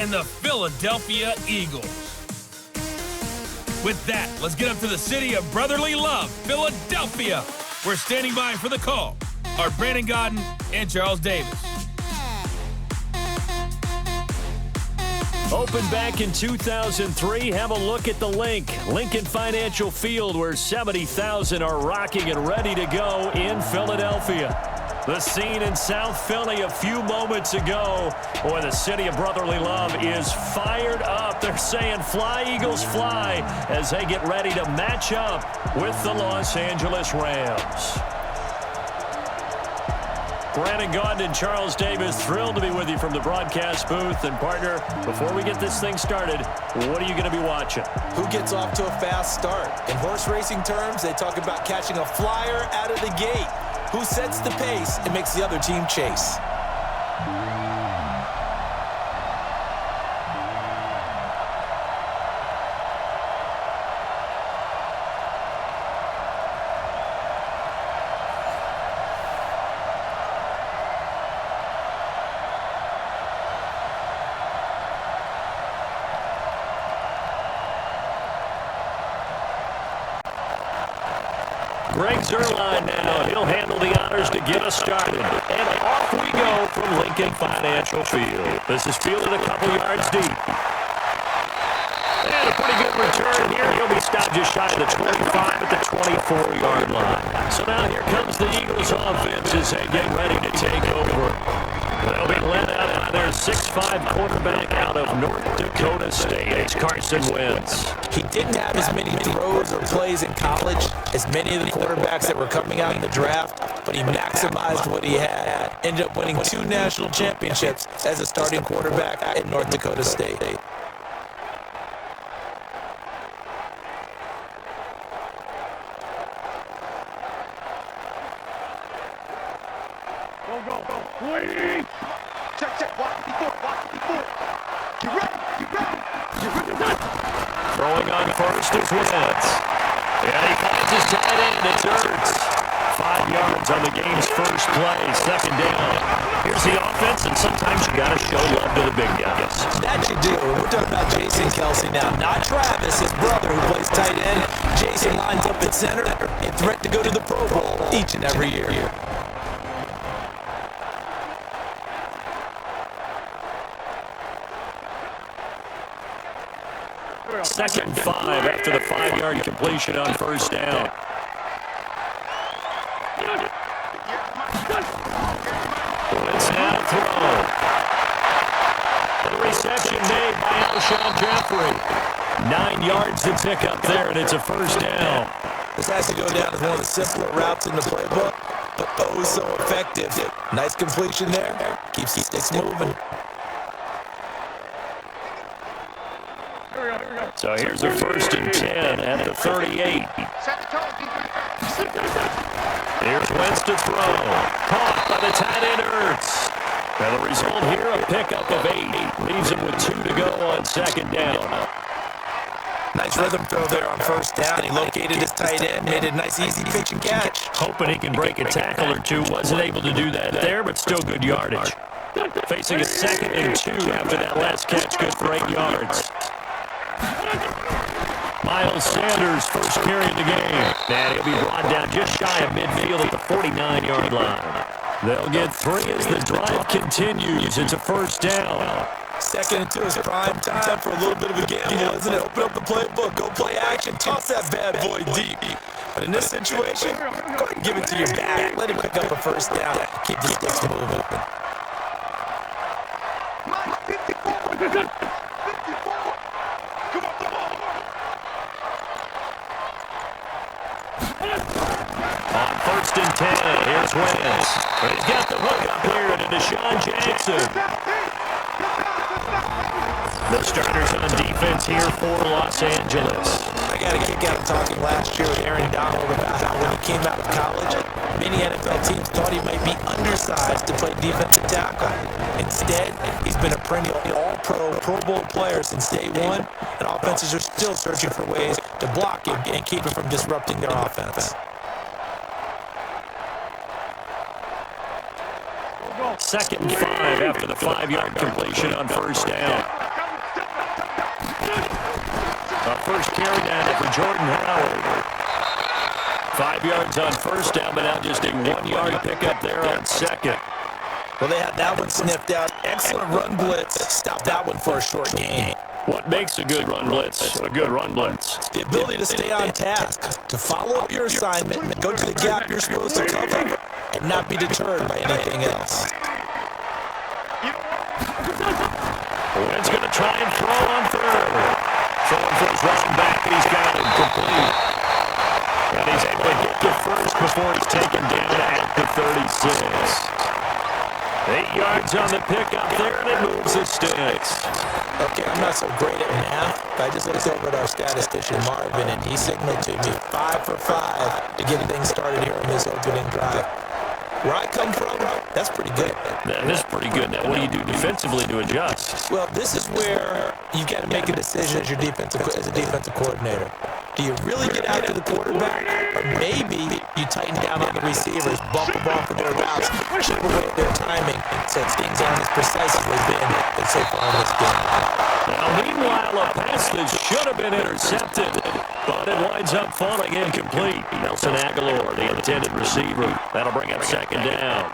and the Philadelphia Eagles. With that, let's get up to the city of brotherly love, Philadelphia. We're standing by for the call are Brandon Godden and Charles Davis. Opened back in 2003, have a look at the Lincoln Financial Field, where 70,000 are rocking and ready to go in Philadelphia. The scene in South Philly a few moments ago. Boy, the city of brotherly love is fired up. They're saying, "Fly, Eagles, fly," as they get ready to match up with the Los Angeles Rams. Brandon Gaudin and Charles Davis, thrilled to be with you from the broadcast booth. And, partner, before we get this thing started, what are you going to be watching? Who gets off to a fast start? In horse racing terms, they talk about catching a flyer out of the gate. Who sets the pace and makes the other team chase? Greg Zuerlein now. He'll handle the honors to get us started. And off we go from Lincoln Financial Field. This is fielded a couple yards deep. And a pretty good return here. He'll be stopped just shy of the 25 at the 24-yard line. So now here comes the Eagles offense as they get ready to take over. They'll be led out by their 6'5" quarterback out of North Dakota State. It's Carson Wentz. He didn't have as many throws or plays in college as many of the quarterbacks that were coming out in the draft, but he maximized what he had. Ended up winning 2 national championships as a starting quarterback at North Dakota State. Throwing on first is Wentz. And he finds his tight end. It's Ertz. 5 yards on the game's first play. Second down. Here's the offense, and sometimes you got to show love to the big guys. That you do. We're talking about Jason Kelce now, not Travis, his brother, who plays tight end. Jason lines up at center and threat to go to the Pro Bowl each and every year. Second and 5 after the 5-yard completion on first down. Wentz now to throw. The reception made by Alshon Jeffrey. 9 yards to pick up there, and it's a first down. This has to go down as one of the simpler routes in the playbook, but oh so effective. Nice completion there. Keeps the sticks moving. So here's a first and 10 at the 38. Here's Wentz to throw. Caught by the tight end Ertz. And the result here, a pickup of 8. Leaves him with 2 to go on second down. Nice rhythm throw there on first down. He located his tight end, made a nice easy pitch and catch. Hoping he can break a tackle or two. Wasn't able to do that there, but still good yardage. Facing a second and 2 after that last catch, good for 8 yards. Miles Sanders, first carry of the game. And he'll be brought down just shy of midfield at the 49-yard line. They'll get 3 as the drive continues. It's a first down. Second and 2 is prime time for a little bit of a gamble, isn't it? Open up the playbook, go play action, toss that bad boy deep. But in this situation, go ahead and give it to your back. Let him pick up a first down. Keep the sticks moving. On first and 10, here's Wentz. But he's got the hook up here to Deshaun Jackson. The starters on defense here for Los Angeles. I got a kick out of talking last year with Aaron Donald about how when he came out of college, many NFL teams thought he might be undersized to play defensive tackle. Instead, he's been a perennial all-pro, Pro Bowl player since day one, and offenses are still searching for ways to block him and keep him from disrupting their offense. Second and 5 after the 5-yard completion on first down. carry down for Jordan Howard. 5 yards on first down, but now just a 1-yard pickup there on second. Well, they had that one sniffed out. Excellent run blitz. Stop that one for a short gain. What makes a good run blitz a good run blitz? The ability to stay on task, to follow up your assignment, go to the gap you're supposed to cover, and not be deterred by anything else. Wynn's going to try and throw on third. Throwing for his running back, and he's got it complete. And he's able to get to first before he's taken down at the 36. 8 yards on the pickup there, and it moves the sticks. Okay, I'm not so great at math, but I just looked over at our statistician, Marvin, and he signaled to me 5 for 5 to get things started here on this opening drive. Where I come from, that's pretty good. That is pretty good. Now, what do you do defensively to adjust? Well, this is where you got to make a decision as a defensive coordinator. Do you really get after the quarterback? Or maybe you tighten down on the receivers, bump them off of their routes, chip away at their timing, so things aren't as precise as they've been so far in this game. Now, meanwhile, a pass that should have been intercepted, but it winds up falling incomplete. Nelson Aguilar, the intended receiver. That'll bring up second down.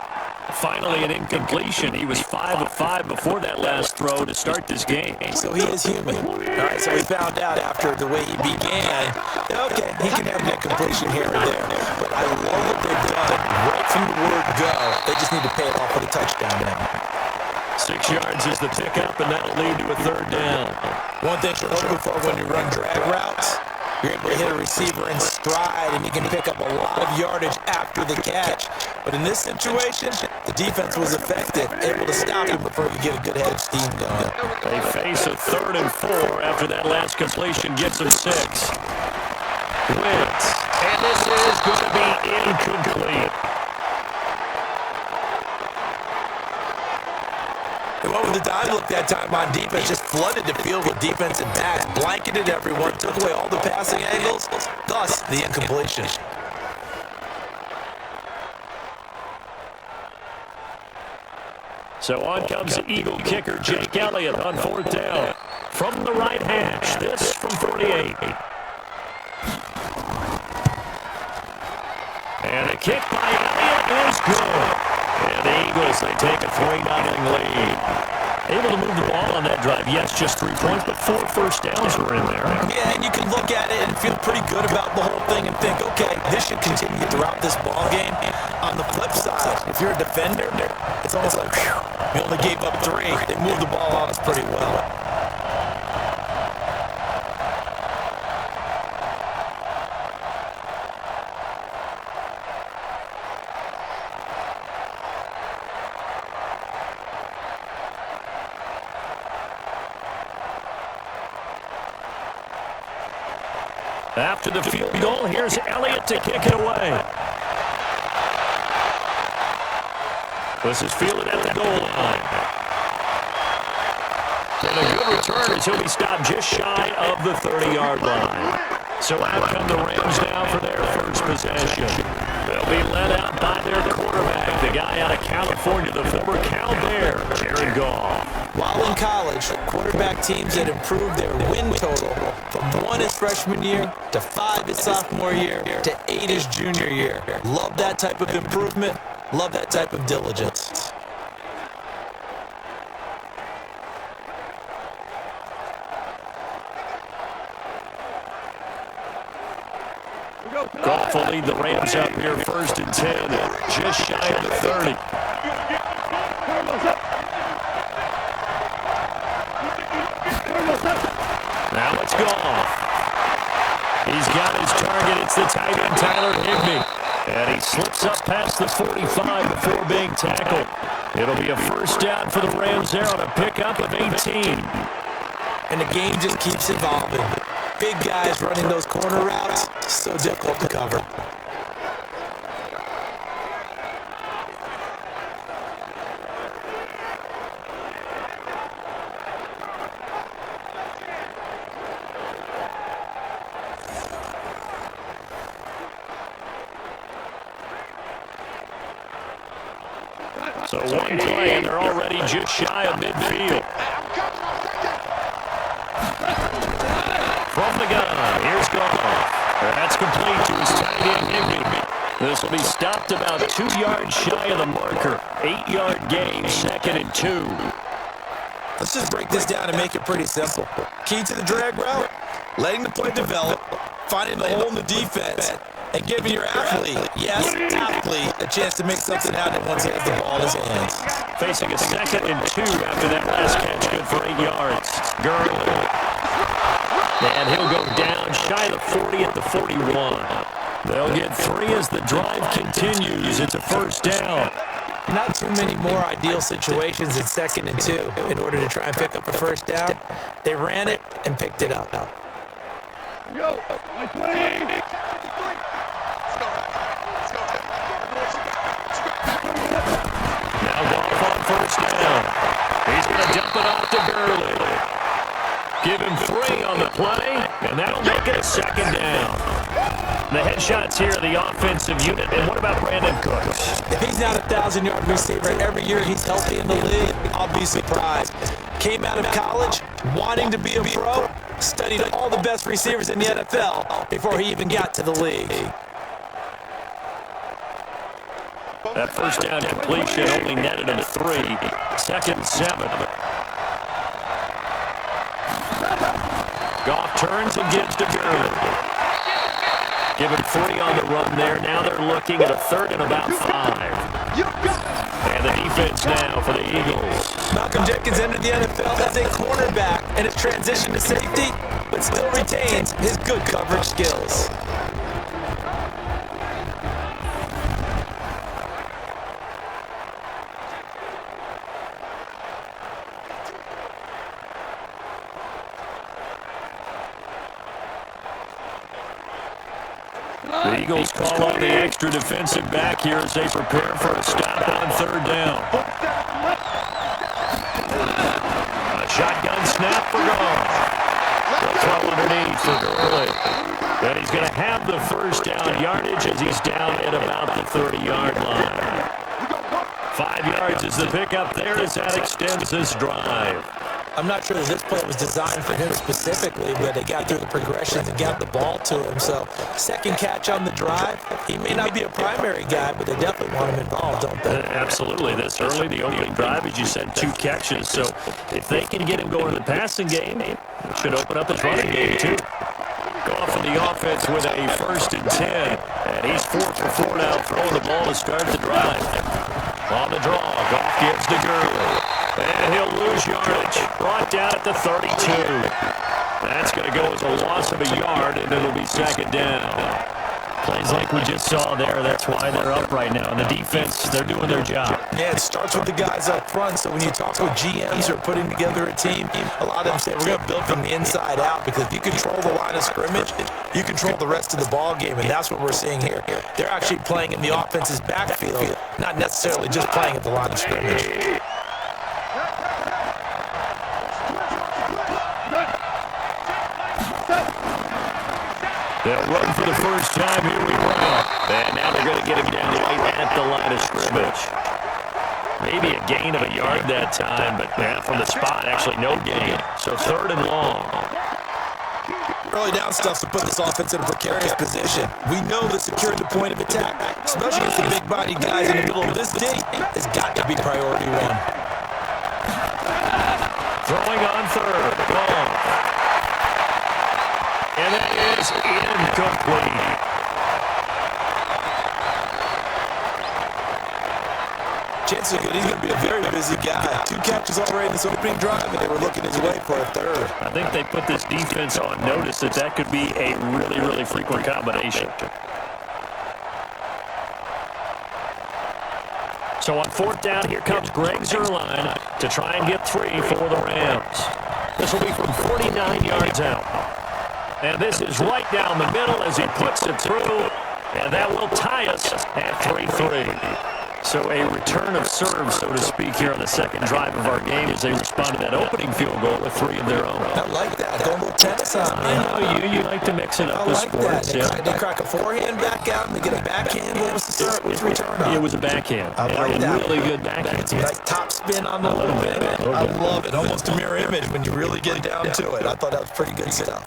Finally, an incompletion. He was 5 of 5 before that last throw to start this game. So he is human. All right, so we found out after the way he began, okay, he can have an incompletion here and there. But I love what they've done right from the word go. They just need to pay it off with a touchdown now. 6 yards is the pickup, and that'll lead to a third down. One thing you're looking for when you run drag routes, you're able to hit a receiver in stride, and you can pick up a lot of yardage after the catch. But in this situation, the defense was effective, able to stop him before you get a good head of steam going. They face a 3rd and 4 after that last completion gets them 6. Wins. And this is going to be incomplete. And what was the dime look that time on defense? Just flooded the field with defensive backs, blanketed everyone, took away all the passing angles, thus the incompletion. So on comes the Eagle kicker, Jake Elliott, on 4th down. From the right hash, this from 48. And a kick by Elliott is good. And the Eagles, they take a 3-0 lead. Able to move the ball on that drive. Yes, just 3 points, but 4 first downs were in there. Yeah, and you can look at it and feel pretty good about the whole thing and think, okay, this should continue throughout this ball game. On the flip side, if you're a defender, it's almost like, whew, we only gave up 3. They moved the ball on us pretty well. After the field goal, here's Elliott to kick it away. This is fielded at the goal line. And a good return as he'll be stopped just shy of the 30-yard line. So out come the Rams now for their first possession. They'll be led out by their quarterback, the guy out of California, the former Cal Bear, Jared Goff. While in college, quarterback teams had improved their win total from 1 his freshman year to 5 his sophomore year to 8 his junior year. Love that type of improvement. Love that type of diligence. Goff will lead the Rams up here 1st and 10, just shy of the 30. Now it's Goff. He's got his target. It's the tight end, Tyler Higbee. And he slips up past the 45 before being tackled. It'll be a first down for the Rams there on a pickup of 18. And the game just keeps evolving. Big guys running those corner routes, so difficult to cover. So one play, and they're already just shy of midfield. From the gun, This will be stopped about 2 yards shy of the marker. 8-yard gain, 2nd and 2. Let's just break this down and make it pretty simple. Key to the drag route, letting the play develop, finding the hole in the defense, and giving your athlete, yes, athlete, a chance to make something happen once he has the ball in his hands. Facing a 2nd and 2 after that last catch, good for 8 yards. Gurley. And he'll go down shy of the 40 at the 41. They'll get 3 as the drive continues. It's a first down. Not too many more ideal situations in 2nd and 2 in order to try and pick up a first down. They ran it and picked it up. Go. Now Goff on first down. He's going to dump it off to Gurley. Give him 3 on the play, and that'll make it a 2nd down. The headshots here, the offensive unit. And what about Brandon Cooks? If he's not a 1,000-yard receiver every year he's healthy in the league, I'll be surprised. Came out of college wanting to be a pro, studied all the best receivers in the NFL before he even got to the league. That first down completion only netted him 3. 2nd and 7. Goff turns and gives to Gurley. Give him 3 on the run there. Now they're looking at a 3rd and about 5. And the defense now for the Eagles. Malcolm Jenkins entered the NFL as a cornerback and has transitioned to safety, but still retains his good coverage skills. The Eagles call on the extra defensive back here as they prepare for a stop on 3rd down. A shotgun snap for Goff. They'll throw underneath for Gurley. And he's going to have the first down yardage as he's down at about the 30-yard line. 5 yards is the pickup there as that extends this drive. I'm not sure that this play was designed for him specifically, but they got through the progressions and got the ball to him. So, 2nd catch on the drive. He may not be a primary guy, but they definitely want him involved, don't they? Absolutely. This early, the opening drive, as you said, 2 catches. So, if they can get him going in the passing game, it should open up his running game, too. Goff in the offense with a 1st and 10. And he's 4 for 4 now, throwing the ball to start the drive. On the draw, Goff gives to Gurley. And he'll lose yardage. Brought down at the 32. That's going to go as a loss of a yard, and it'll be 2nd down. Plays like we just saw there, that's why they're up right now. And the defense, they're doing their job. Yeah, it starts with the guys up front. So when you talk with GMs who are putting together a team, a lot of them say we're going to build from the inside out, because if you control the line of scrimmage, you control the rest of the ball game, and that's what we're seeing here. They're actually playing in the offense's backfield, not necessarily just playing at the line of scrimmage. They'll run for the first time. Here we go. And now they're going to get him down right at the line of scrimmage. Maybe a gain of a yard that time, but from the spot, actually no gain. So 3rd and long. Early down stuff to put this offense in a precarious position. We know that securing the point of attack, especially against the big-bodied guys in the middle of this day, has got to be priority 1. Throwing on 3rd. Goff. And that is incomplete. Chances are good he's going to be a very busy guy. 2 catches already in this opening drive, and they were looking his way for a 3rd. I think they put this defense on notice that could be a really, really frequent combination. So on 4th down, here comes Greg Zuerlein to try and get 3 for the Rams. This will be from 49 yards out. And this is right down the middle as he puts it through. And that will tie us at 3-3. So a return of serve, so to speak, here on the 2nd drive of our game as they respond to that opening field goal with 3 of their own. I like that. Don't go tennis on me. I know you like to mix it up with sports. That. They crack a forehand back out and they get a backhand. What was the serve? What was the return on? It was a backhand. I like that. Really good backhand. Nice top spin on the little bit. I love it. Almost a mirror image when you really get down to it. I thought that was pretty good stuff.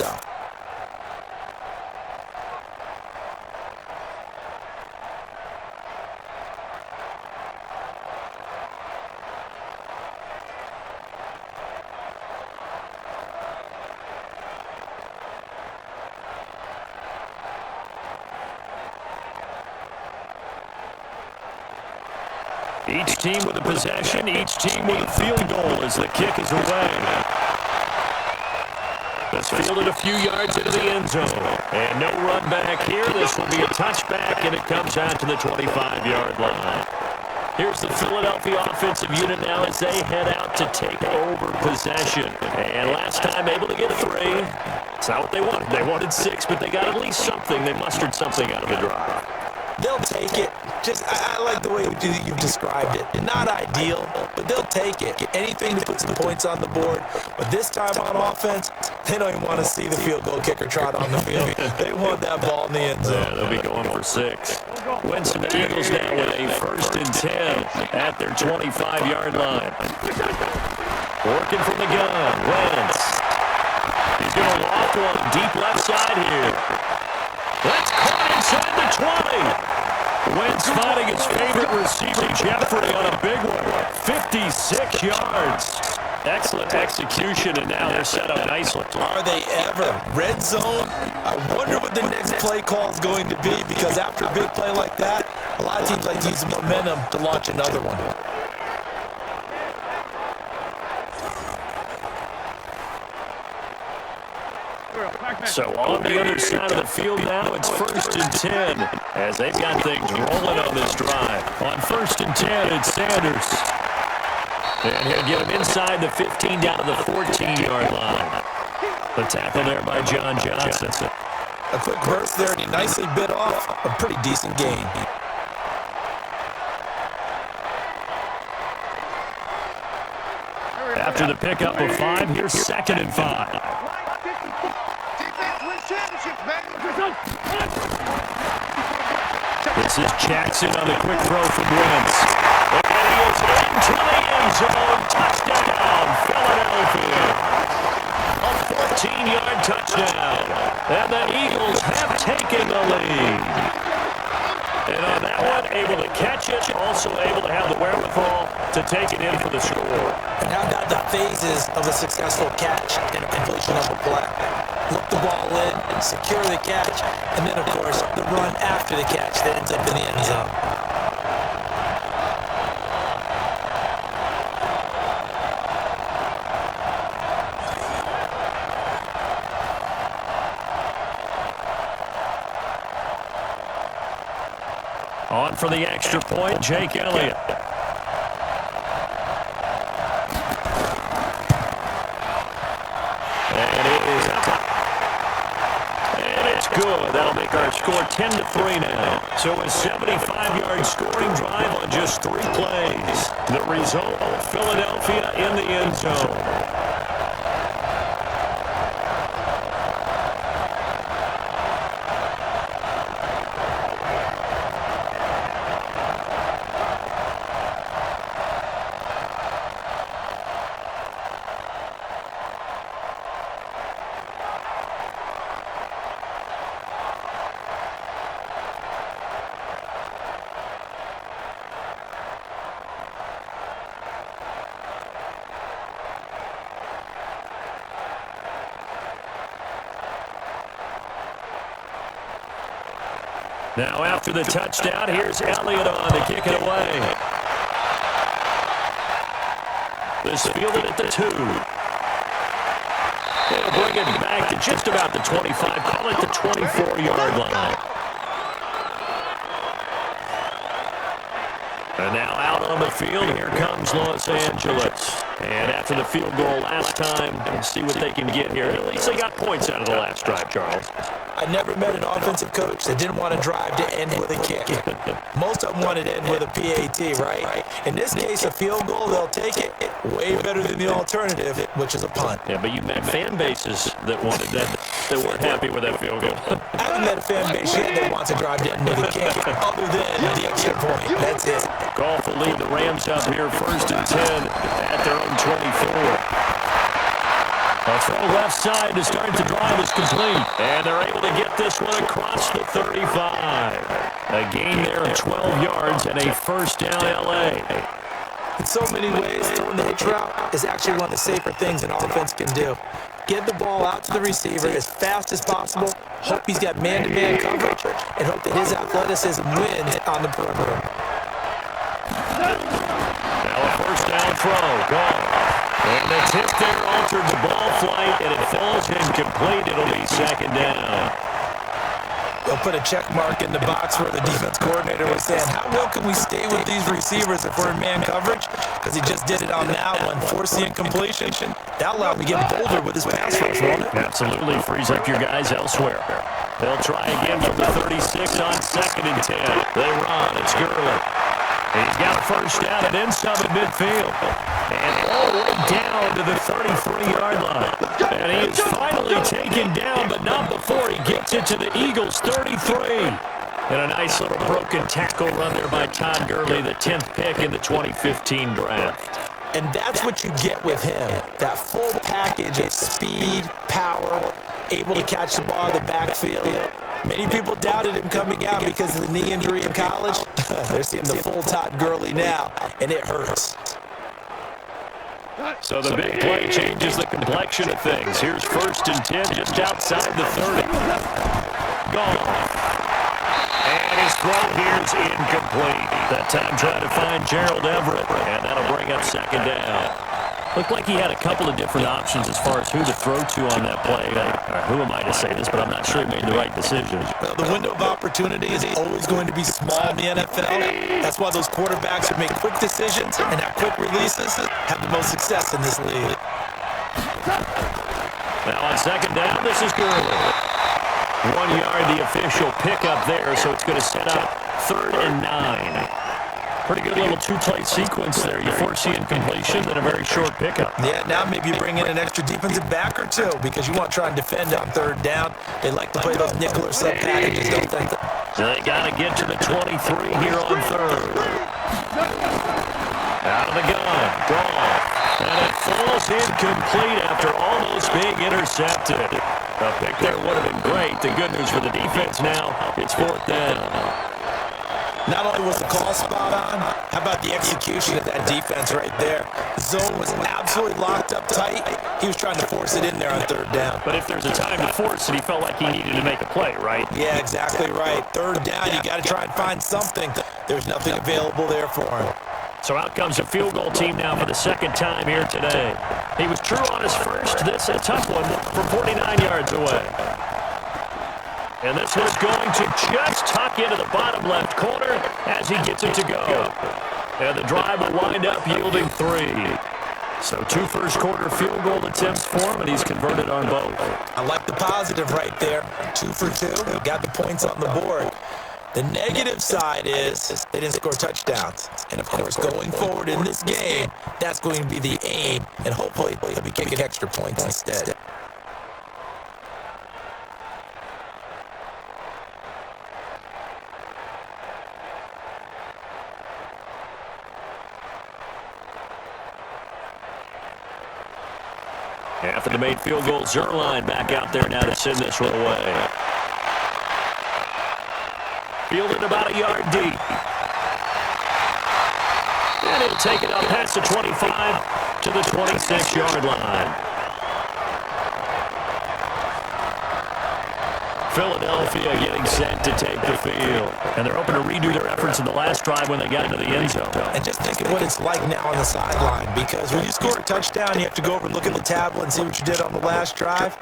Each team with a possession, each team with a field goal as the kick is away. It's fielded a few yards into the end zone. And no run back here. This will be a touchback, and it comes out to the 25-yard line. Here's the Philadelphia offensive unit now as they head out to take over possession. And last time able to get 3. It's not what they wanted. They wanted 6, but they got at least something. They mustered something out of the drive. They'll take it. I like the way you've described it. Not ideal, but they'll take it. Anything to put some points on the board. But this time on offense, they don't even want to see the field goal kicker trot on the field. They want that ball in the end zone. Yeah, they'll be going for 6. Wentz and the Eagles now with a 1st and 10 at their 25-yard line. Working from the gun, Wentz. He's going to loft one deep left side here. That's caught inside the 20. Wentz finding his favorite receiver, Jeffrey, on a big one. 56 yards. Excellent execution, and now they're set up nicely. Are they ever? Red zone? I wonder what the next play call is going to be, because after a big play like that, a lot of teams like to use the momentum to launch another one. So on the other side of the field now, it's 1st and 10 as they've got things rolling on this drive. On 1st and 10, it's Sanders. And he'll get him inside the 15 down to the 14-yard line. The tackle there by John Johnson. A quick burst there, and he nicely bit off a pretty decent gain. After the pickup of 5, here's 2nd and 5. This is Jackson on the quick throw from Wentz. And he is into the end zone. Touchdown, Philadelphia. A 14-yard touchdown. And the Eagles have taken the lead. And on that one, able to catch it, also able to have the wherewithal to take it in for the score. And how about the phases of a successful catch and completion of a play? Look the ball in and secure the catch, and then, of course, the run after the catch that ends up in the end zone. On for the extra point, Jake Elliott. And it is up. And it's good. That'll make our score 10-3 now. So a 75-yard scoring drive on just 3 plays. The result, Philadelphia in the end zone. Now after the touchdown, here's Elliott on to kick it away. This fielded at the 2. They'll bring it back to just about the 25, call it the 24-yard line. And now out on the field, here comes Los Angeles. And after the field goal last time, see what they can get here. At least they got points out of the last drive, Charles. I never met an offensive coach that didn't want to drive to end with a kick. Most of them wanted to end with a PAT, right? In this case, a field goal, they'll take it way better than the alternative, which is a punt. Yeah, but you met fan bases that wanted that weren't happy with that field goal. I haven't met a fan base yet that wants to drive to end with a kick, other than the extra point. That's it. Goff will lead the Rams up here 1st and 10 at their own 24. A throw left side to start the drive is complete. And they're able to get this one across the 35. A gain there of 12 yards and a 1st down LA. In so many ways, throwing the hitch route is actually one of the safer things an offense can do. Get the ball out to the receiver as fast as possible, hope he's got man-to-man coverage, and hope that his athleticism wins on the perimeter. throw. Gone. And the tip there altered the ball flight, and it falls incomplete. It'll be second down. They'll put a check mark in the box where the defense coordinator was saying, how well can we stay with these receivers if we're in man coverage? Because he just did it on that one, force the incompletion. That allowed him to get bolder with his pass rush, won't it? Absolutely. Frees up your guys elsewhere. They'll try again from the 36 on 2nd and 10. They run. It's Gurley. He's got a first down and then some at midfield. And all the way down to the 33-yard line. And he is finally taken down, but not before he gets it to the Eagles' 33. And a nice little broken tackle run there by Todd Gurley, the 10th pick in the 2015 draft. And that's what you get with him, that full package of speed, power, able to catch the ball in the backfield. Many people doubted him coming out because of the knee injury in college. They're seeing the full Todd Gurley now, and it hurts. So the big play changes the complexion of things. Here's 1st and 10 just outside the 30. Gone. And his throw here's incomplete. That time trying to find Gerald Everett, and that'll bring up 2nd down. Looked like he had a couple of different options as far as who to throw to on that play. Who am I to say this, but I'm not sure he made the right decision. Well, the window of opportunity is always going to be small in the NFL. That's why those quarterbacks who make quick decisions and have quick releases have the most success in this league. Now on 2nd down, this is Gurley. 1 yard, the official pickup there, so it's going to set up 3rd and 9. Pretty good little two-play sequence there. You force the incompletion, then a very short pickup. Yeah, now maybe you bring in an extra defensive back or two because you want to try and defend on 3rd down. They like to play those nickel or sub packages, don't they? So they got to get to the 23 here on 3rd. Out of the gun. Ball. And it falls incomplete after almost being intercepted. A pick there would have been great. The good news for the defense now, it's 4th down. Not only was the call spot on, how about the execution of that defense right there? The zone was absolutely locked up tight. He was trying to force it in there on 3rd down. But if there's a time to force it, he felt like he needed to make a play, right? Yeah, exactly right. 3rd down, you got to try and find something. There's nothing available there for him. So out comes a field goal team now for the 2nd time here today. He was true on his first. This is a tough one from 49 yards away. And this one's going to just tuck into the bottom left corner as he gets it to go. And the drive will wind up yielding 3. So 2 first-quarter field goal attempts for him, and he's converted on both. I like the positive right there. 2 for 2. Got the points on the board. The negative side is they didn't score touchdowns. And, of course, going forward in this game, that's going to be the aim. And hopefully they'll be kicking extra points instead. After the made field goal, Zerline back out there now to send this one away. Fielded about a yard deep. And he'll take it up past the 25 to the 26-yard line. Philadelphia getting set to take the field. And they're hoping to redo their efforts in the last drive when they got into the end zone. And just think of what it's like now on the sideline, because when you score a touchdown, you have to go over and look at the tablet and see what you did on the last drive.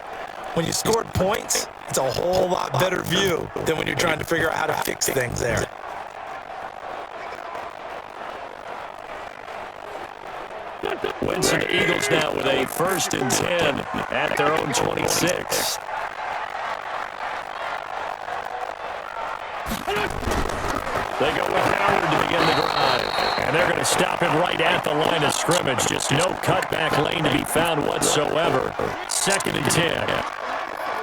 When you scored points, it's a whole lot better view than when you're trying to figure out how to fix things there. Wentz and the Eagles now with a 1st and 10 at their own 26. They go with Howard to begin the drive. And they're going to stop him right at the line of scrimmage. Just no cutback lane to be found whatsoever. 2nd and 10.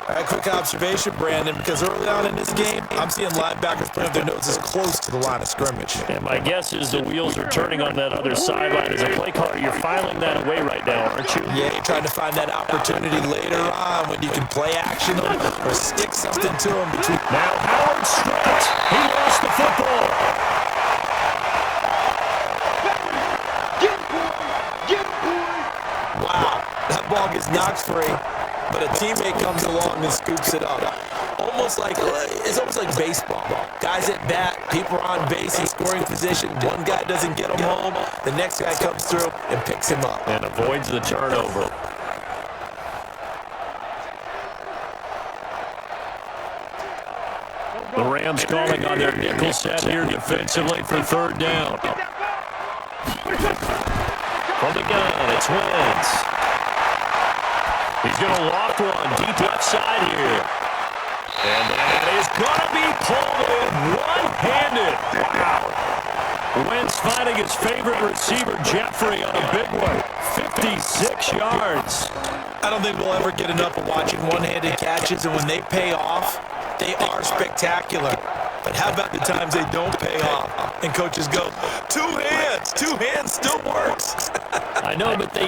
All right, quick observation, Brandon, because early on in this game, I'm seeing linebackers putting their noses close to the line of scrimmage. And my guess is the wheels are turning on that other sideline. As a play caller, you're filing that away right now, aren't you? Yeah, you're trying to find that opportunity later on when you can play action or stick something to them between. Now Howard stripped. He lost the football. Wow, that ball gets knocked free, but a teammate comes along and scoops it up. almost like baseball. Guys at bat, people are on base in scoring position. One guy doesn't get him home. The next guy comes through and picks him up. And avoids the turnover. The Rams calling on their nickel set here defensively for third down. From the gun, it's Wentz. He's going to loft one deep left side here. And that is going to be pulled in one-handed. Wow. Wentz finding his favorite receiver, Jeffrey, on a big one. 56 yards. I don't think we'll ever get enough of watching one-handed catches, and when they pay off, they are spectacular. But how about the times they don't pay off? And coaches go, two hands still works. I know, but they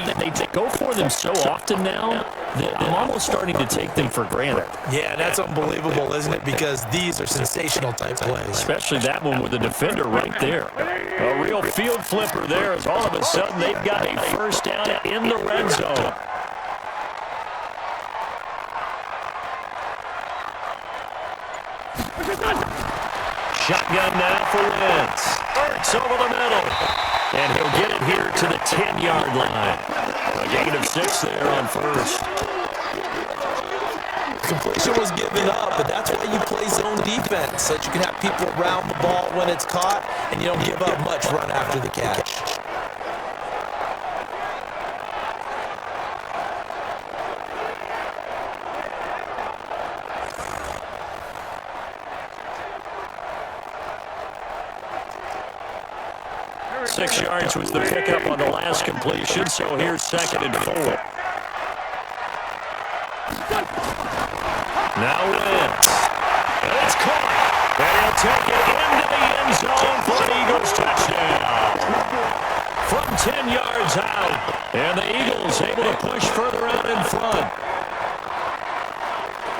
go for them so often now that I'm almost starting to take them for granted. Yeah, that's unbelievable, isn't it? Because these are sensational type plays. Especially that one with the defender right there. A real field flipper there as all of a sudden they've got a first down in the red zone. Shotgun now for Wentz. It's over the middle. And he'll get it here to the 10-yard line. A gain of 6 there on first. Completion was given up, but that's why you play zone defense, so that you can have people around the ball when it's caught, and you don't give up much run after the catch. Six yards was the pickup on the last completion, so here's 2nd and 4. Now Wentz. And it's caught. And he'll take it into the end zone for an Eagles touchdown. From 10 yards out. And the Eagles able to push further out in front.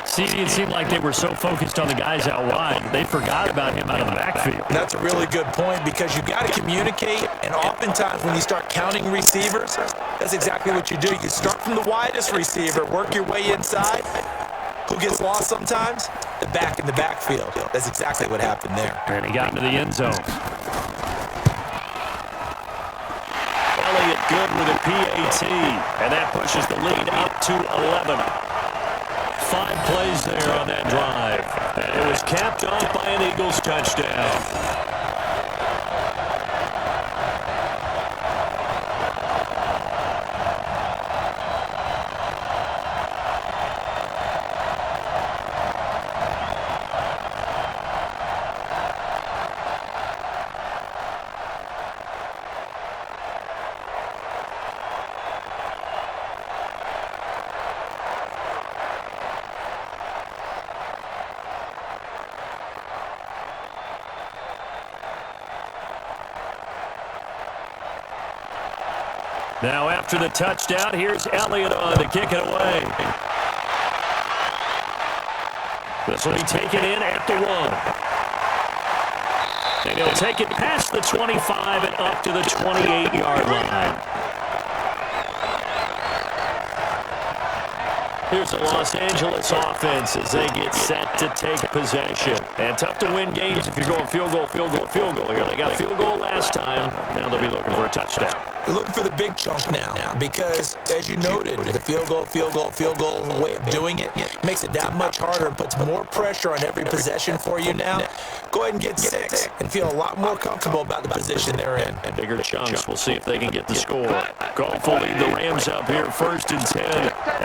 See, it seemed like they were so focused on the guys out wide, they forgot about him out of the backfield. That's a really good point because you've got to communicate, and oftentimes when you start counting receivers, that's exactly what you do. You start from the widest receiver, work your way inside. Who gets lost sometimes? The back in the backfield. That's exactly what happened there. And he got into the end zone. Elliott good with a PAT, and that pushes the lead up to 11. 5 plays there on that drive. And it was capped off by an Eagles touchdown. Now after the touchdown, here's Elliott on to kick it away. This will be taken in at the 1. And he'll take it past the 25 and up to the 28-yard line. Here's the Los Angeles offense as they get set to take possession. And tough to win games if you're going field goal, field goal, field goal here. They got a field goal last time. Now they'll be looking for a touchdown. They're looking for the big chunk now because, as you noted, the field goal way of doing it makes it that much harder and puts more pressure on every possession for you now. Go ahead and get 6 and feel a lot more comfortable about the position they're in. And bigger chunks. We'll see if they can get the score. Goff will lead the Rams up here 1st and 10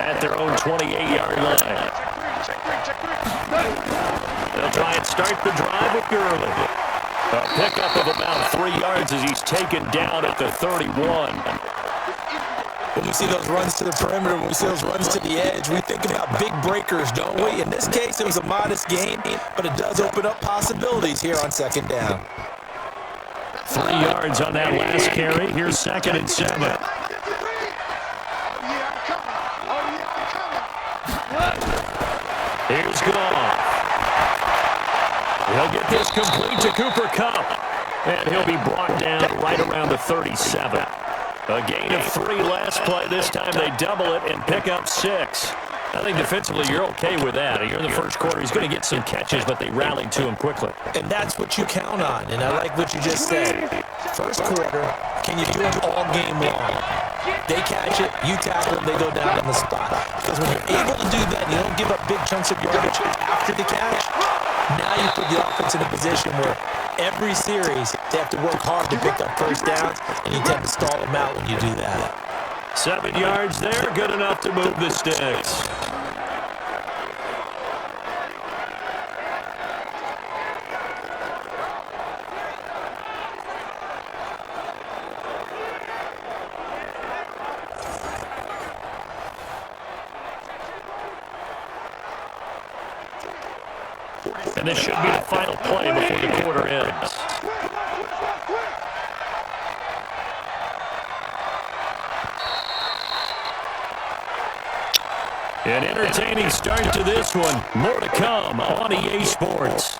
at their own 28-yard line. They'll try and start the drive with Gurley. A pickup of about 3 yards as he's taken down at the 31. When we see those runs to the perimeter, when we see those runs to the edge, we think about big breakers, don't we? In this case, it was a modest gain, but it does open up possibilities here on 2nd down. 3 yards on that last carry. Here's 2nd and 7. Here's Goff. He'll get this complete to Cooper Kupp. And he'll be brought down right around the 37. A gain of 3 last play. This time they double it and pick up 6. I think defensively you're okay with that. You're in the first quarter. He's going to get some catches, but they rallied to him quickly. And that's what you count on, and I like what you just said. First quarter, can you do it all game long? They catch it, you tackle them, they go down on the spot. Because when you're able to do that, you don't give up big chunks of yardage after the catch, now you put the offense in a position where every series they have to work hard to pick up first downs, and you tend to stall them out when you do that. 7 yards there, good enough to move the sticks. And this should be the final play before the quarter ends. An entertaining start to this one. More to come on EA Sports.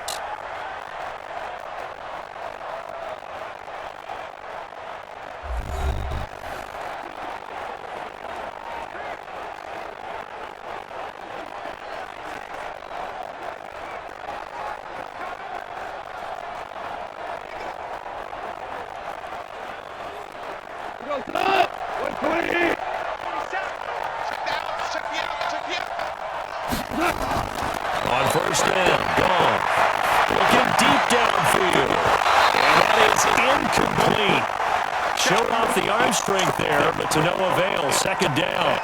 On first down, gone. Looking deep downfield. And that is incomplete. Showed off the arm strength there, but to no avail. Second down.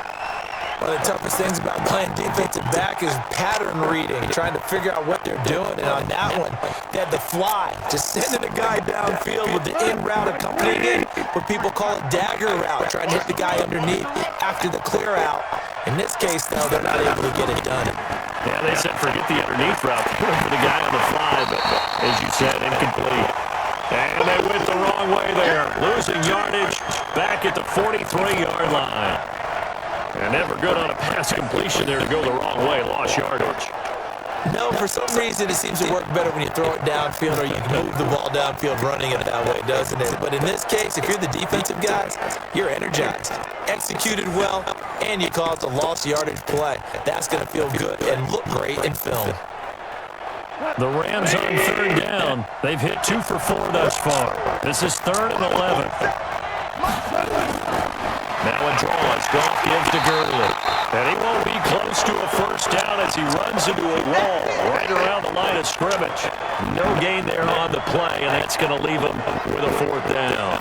One of the toughest things about playing defensive back is pattern reading, trying to figure out what they're doing. And on that one, they had the fly, just sending a guy downfield with the in route accompanying it, what people call a dagger route, trying to hit the guy underneath after the clear out. In this case, though, they're not able to get it done. Yeah, they said forget the underneath route for the guy on the fly, but as you said, incomplete. And they went the wrong way there, losing yardage back at the 43-yard line. And never good on a pass completion there to go the wrong way, lost yardage. No, for some reason it seems to work better when you throw it downfield or you can move the ball downfield running it that way, doesn't it? But in this case, if you're the defensive guys, you're energized, executed well, and you caused a lost yardage play. That's going to feel good and look great in film. The Rams on third down. They've hit 2 for 4 thus far. This is 3rd and 11. Now a draw as Goff gives to Gurley. And he won't be close to a first down as he runs into a wall right around the line of scrimmage. No gain there on the play, and that's going to leave him with a 4th down.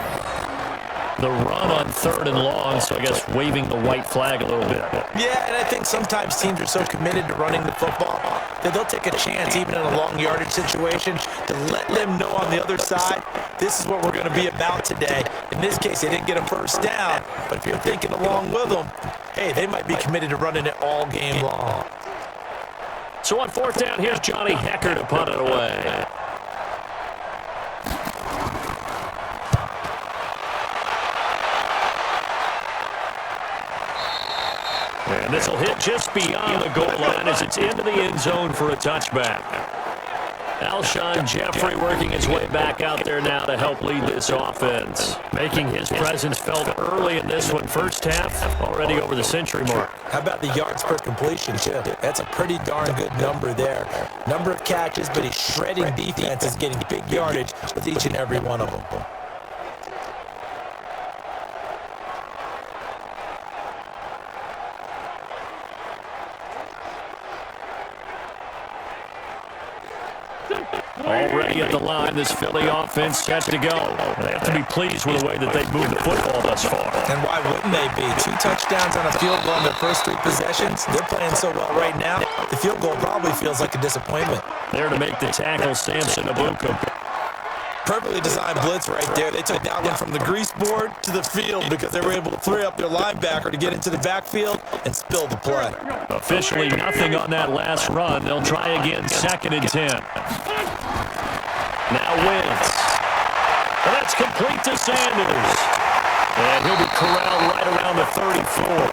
The run on 3rd and long, so I guess waving the white flag a little bit. Yeah, and I think sometimes teams are so committed to running the football that they'll take a chance, even in a long yardage situation, to let them know on the other side, this is what we're going to be about today. In this case, they didn't get a first down, but if you're thinking along with them, hey, they might be committed to running it all game long. So on 4th down, here's Johnny Hecker to punt it away. And this will hit just beyond the goal line as it's into the end zone for a touchback. Alshon Jeffrey working his way back out there now to help lead this offense. Making his presence felt early in this one. First half, already over the century mark. How about the yards per completion, too? That's a pretty darn good number there. Number of catches, but he's shredding defenses, getting big yardage with each and every one of them. Already at the line, this Philly offense set to go. They have to be pleased with the way that they've moved the football thus far. And why wouldn't they be? 2 touchdowns on a field goal in their first 3 possessions. They're playing so well right now, the field goal probably feels like a disappointment. There to make the tackle, Samson Abuka. Perfectly designed blitz right there. They took that one from the grease board to the field because they were able to free up their linebacker to get into the backfield and spill the play. Officially nothing on that last run. They'll try again, 2nd and 10. Now Wentz. And that's complete to Sanders. And he'll be corralled right around the 34.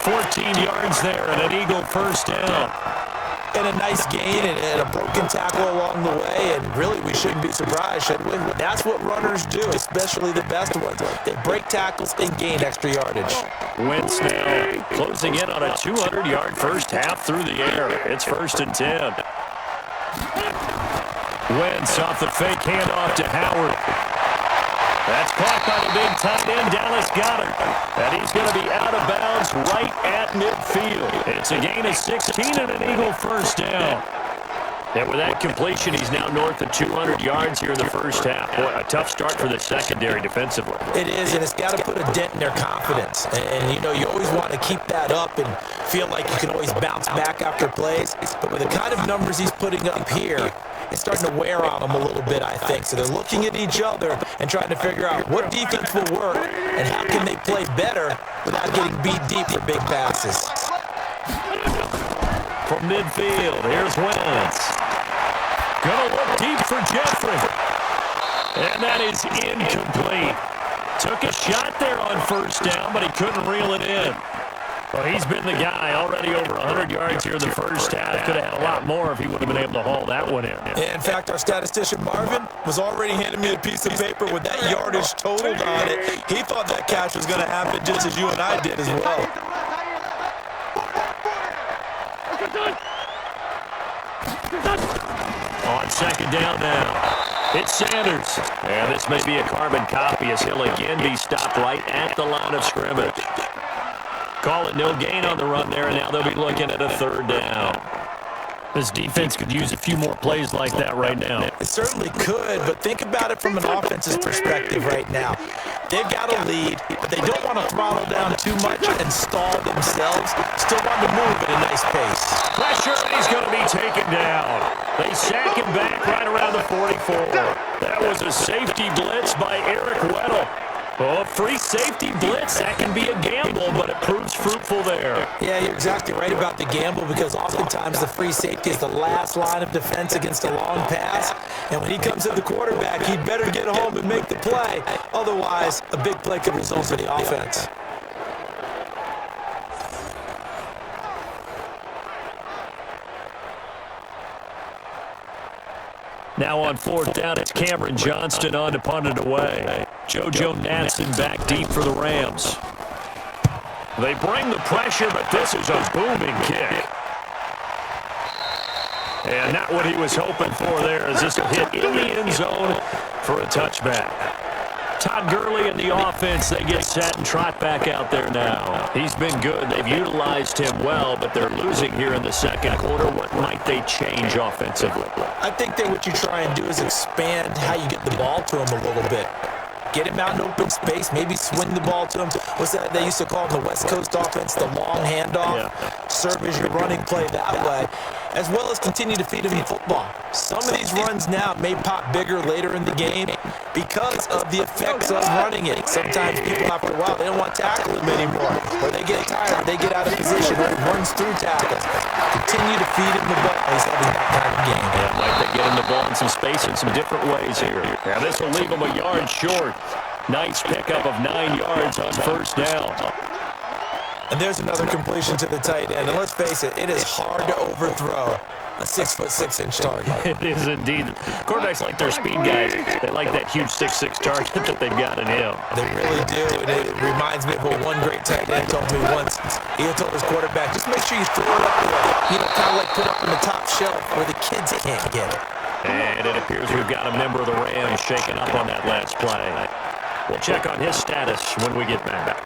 14 yards there and an Eagle first down. And a nice gain and a broken tackle along the way, and really we shouldn't be surprised, should we? That's what runners do, especially the best ones. They break tackles and gain extra yardage. Wentz now closing in on a 200-yard first half through the air. It's 1st and 10. Wentz off the fake handoff to Howard. That's caught by the big tight end, Dallas Goedert. And he's going to be out of bounds right at midfield. It's a gain of 16 and an Eagle first down. And with that completion, he's now north of 200 yards here in the first half. Boy, a tough start for the secondary defensively. It is, and it's got to put a dent in their confidence. And, you know, you always want to keep that up and feel like you can always bounce back after plays. But with the kind of numbers he's putting up here, it's starting to wear on them a little bit, I think. So they're looking at each other and trying to figure out what defense will work and how can they play better without getting beat deep for big passes. From midfield, here's Wentz. Gonna look deep for Jeffrey. And that is incomplete. Took a shot there on first down, but he couldn't reel it in. Well, he's been the guy already over 100 yards here in the first half. Could have had a lot more if he would have been able to haul that one in. In fact, our statistician Marvin was already handing me a piece of paper with that yardage totaled on it. He thought that catch was going to happen just as you and I did as well. On second down now, it's Sanders. And this may be a carbon copy as he'll again be stopped right at the line of scrimmage. Call it no gain on the run there, and now they'll be looking at a 3rd down. This defense could use a few more plays like that right now. It certainly could, but think about it from an offense's perspective right now. They've got a lead, but they don't want to throttle down too much and stall themselves. Still want to move at a nice pace. Pressure, and he's going to be taken down. They sack him back right around the 44. That was a safety blitz by Eric Weddle. Oh, free safety blitz, that can be a gamble, but it proves fruitful there. Yeah, you're exactly right about the gamble because oftentimes the free safety is the last line of defense against a long pass. And when he comes at the quarterback, he'd better get home and make the play. Otherwise, a big play could result for the offense. Now on 4th down, it's Cameron Johnston on to punt it away. JoJo Natson back deep for the Rams. They bring the pressure, but this is a booming kick. And not what he was hoping for there as this will hit in the end zone for a touchback. Todd Gurley and the offense, they get set and trot back out there now. He's been good. They've utilized him well, but they're losing here in the second quarter. What might they change offensively? I think that what you try and do is expand how you get the ball to him a little bit. Get him out in open space, maybe swing the ball to him. What's that they used to call in the West Coast offense, the long handoff? Yeah. Serve as your running play that way, as well as continue to feed him the football. Some of these runs now may pop bigger later in the game because of the effects of running it. Sometimes people, after a while, they don't want to tackle him anymore, or they get tired, they get out of position, or he runs through tackles. Continue to feed him the ball. He's having that kind of game. Yeah, Mike, they get him the ball in some space in some different ways here. Now this will leave him a yard short. Nice pickup of 9 yards on first down. And there's another completion to the tight end. And let's face it, it is hard to overthrow a 6'6" target. It is indeed. Quarterbacks like their speed guys. They like that huge 6'6" target that they've got in him. They really do. And it reminds me of what one great tight end told me once. He told his quarterback, just make sure you throw it up there. Kind of like put up on the top shelf where the kids can't get it. And it appears we've got a member of the Rams shaking up on that last play. We'll check on his status when we get back.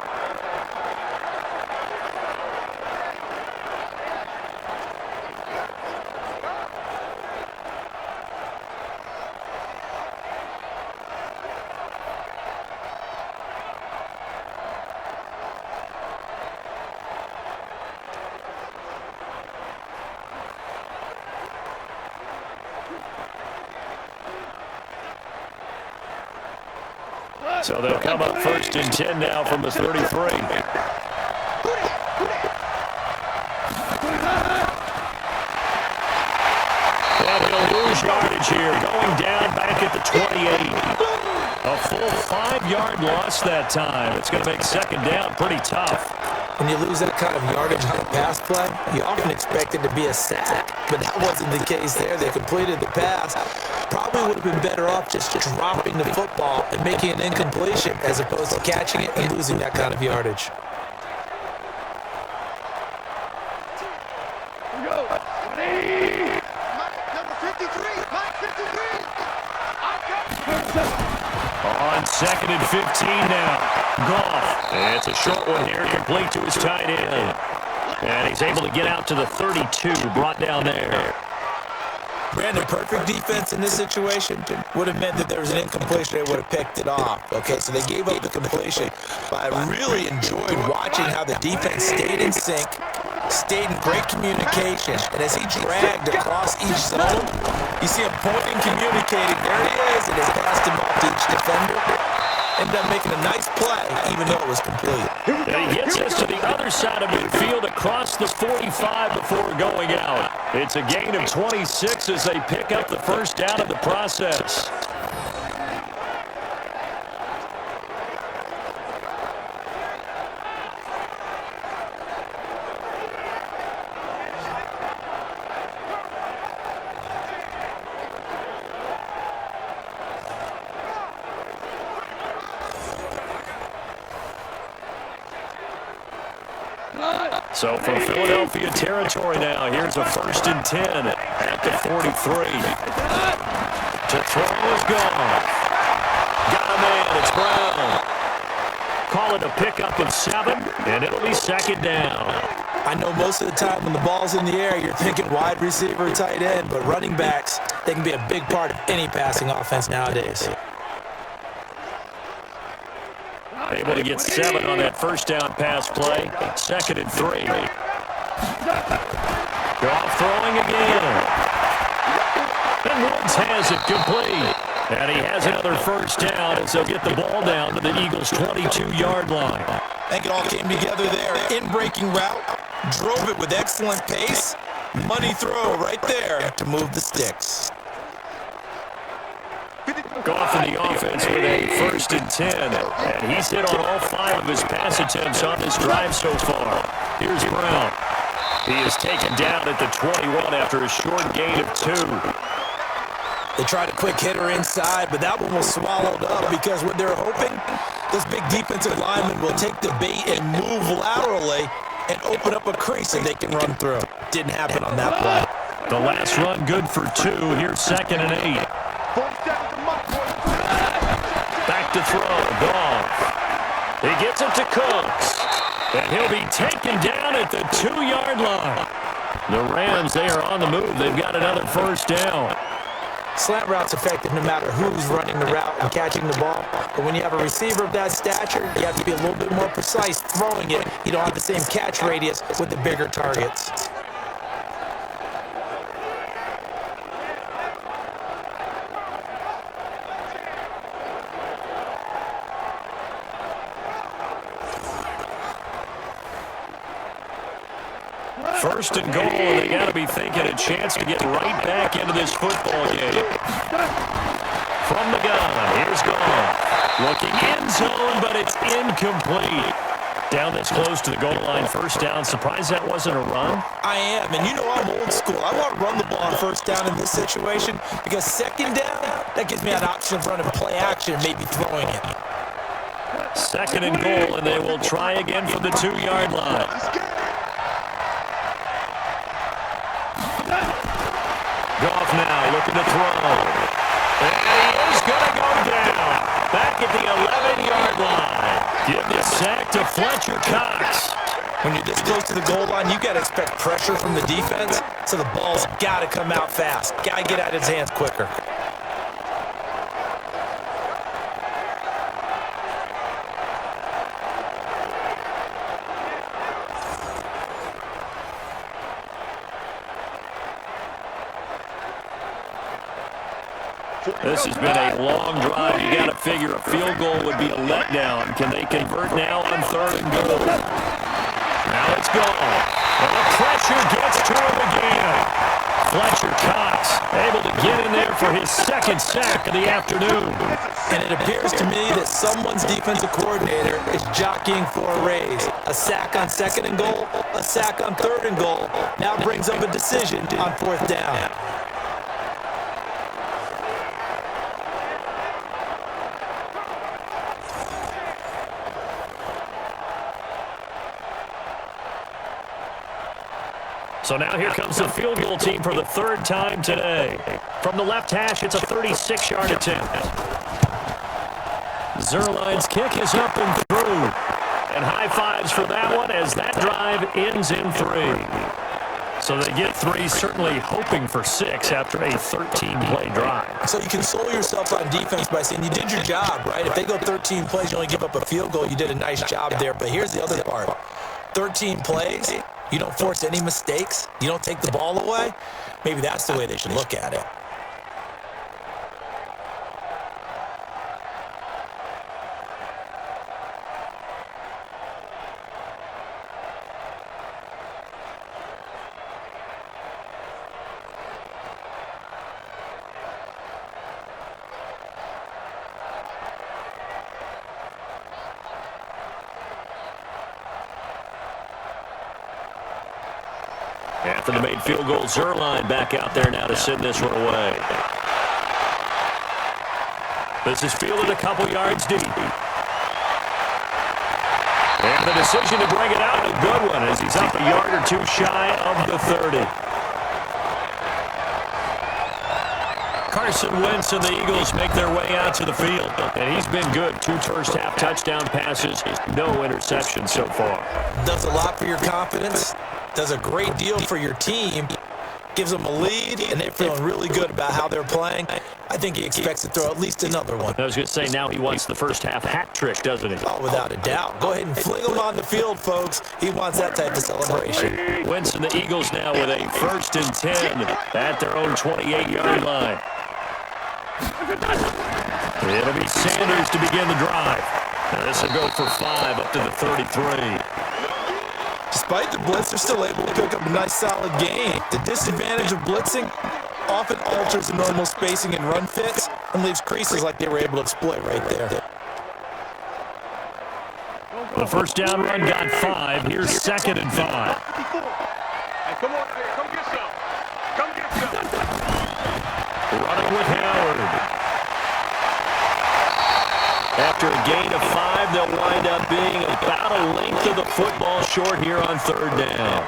So they'll come up 1st and 10 now from the 33. And he'll lose yardage here, going down back at the 28. A full 5-yard loss that time. It's going to make second down pretty tough. When you lose that kind of yardage on a pass play, you often expect it to be a sack, but that wasn't the case there. They completed the pass. Probably would have been better off just dropping the football and making an incompletion as opposed to catching it and losing that kind of yardage. On 2nd and 15 now. Goff. It's a short one here, complete to his tight end. And he's able to get out to the 32, brought down there. Brandon, perfect defense in this situation would have meant that there was an incompletion. They would have picked it off. Okay, so they gave up the completion. But I really enjoyed watching how the defense stayed in sync, stayed in great communication. And as he dragged across each zone, you see him pointing, communicating. There he is, and they passed him off to each defender. Ended up making a nice play, even though it was complete. And he gets us to the other side of midfield across the 45 before going out. It's a gain of 26 as they pick up the first down in the process. So for Philadelphia territory now, here's a 1st and 10 at the 43. To throw is gone. Got a man, it's Brown. Call it a pickup of 7, and it'll be 2nd down. I know most of the time when the ball's in the air, you're thinking wide receiver, tight end, but running backs, they can be a big part of any passing offense nowadays. Able to get 7 on that first down pass play. 2nd and 3. Goff throwing again. And Woods has it complete. And he has another first down as they'll get the ball down to the Eagles' 22-yard line. I think it all came together there. In-breaking route, drove it with excellent pace. Money throw right there to move the sticks. Goff in the offense with a 1st and 10. And he's hit on all 5 of his pass attempts on this drive so far. Here's Brown. He is taken down at the 21 after a short gain of 2. They tried a quick hitter inside, but that one was swallowed up because what they're hoping, this big defensive lineman will take the bait and move laterally and open up a crease that they can run through. Didn't happen on that play. The last run good for 2. Here's 2nd and 8. Back to throw. Goff. He gets it to Cooks. And he'll be taken down at the 2-yard line. The Rams, they are on the move. They've got another first down. Slant route's effective no matter who's running the route and catching the ball. But when you have a receiver of that stature, you have to be a little bit more precise throwing it. You don't have the same catch radius with the bigger targets. First and goal, and they got to be thinking a chance to get right back into this football game. From the gun, here's Goff. Looking end zone, but it's incomplete. Down this close to the goal line, first down. Surprised that wasn't a run? I am, and you know I'm old school. I want to run the ball on first down in this situation because 2nd down, that gives me an option of running play action and maybe throwing it. 2nd and goal, and they will try again from the 2-yard line. Goff now looking to throw. And he is going to go down. Back at the 11-yard line. Give the sack to Fletcher Cox. When you're this close to the goal line, you got to expect pressure from the defense, so the ball's got to come out fast. Got to get out of his hands quicker. This has been a long drive. You got to figure a field goal would be a letdown. Can they convert now on 3rd and goal? Now it's gone. And the pressure gets to him again. Fletcher Cox able to get in there for his second sack of the afternoon. And it appears to me that someone's defensive coordinator is jockeying for a raise. A sack on 2nd and goal, a sack on 3rd and goal. Now brings up a decision on 4th down. So now here comes the field goal team for the 3rd time today. From the left hash, it's a 36-yard attempt. Zerline's kick is up and through. And high fives for that one as that drive ends in 3. So they get 3, certainly hoping for 6 after a 13-play drive. So you console yourself on defense by saying you did your job, right? If they go 13 plays, you only give up a field goal, you did a nice job there. But here's the other part. 13 plays, you don't force any mistakes, you don't take the ball away. Maybe that's the way they should look at it. After the made field goal, Zerline back out there now to send this one away. This is fielded a couple yards deep. And the decision to bring it out, a good one, as he's up a yard or 2 shy of the 30. Carson Wentz and the Eagles make their way out to the field. And he's been good. 2 first-half touchdown passes, no interceptions so far. Does a lot for your confidence. Does a great deal for your team, gives them a lead, and they're feeling really good about how they're playing. I think he expects to throw at least another one. I was going to say, now he wants the first-half hat trick, doesn't he? Oh, without a doubt. Go ahead and fling him on the field, folks. He wants that type of celebration. Wentz and the Eagles now with a 1st and 10 at their own 28-yard line. It'll be Sanders to begin the drive. Now this will go for 5 up to the 33. Despite the blitz, they're still able to pick up a nice, solid gain. The disadvantage of blitzing often alters the normal spacing and run fits and leaves creases like they were able to exploit right there. The first down run got 5. Here's 2nd and 5. Hey, come on, come get some. Come get some. Running with Howard. After a gain of 5, they'll wind up being about a length of the football short here on 3rd down.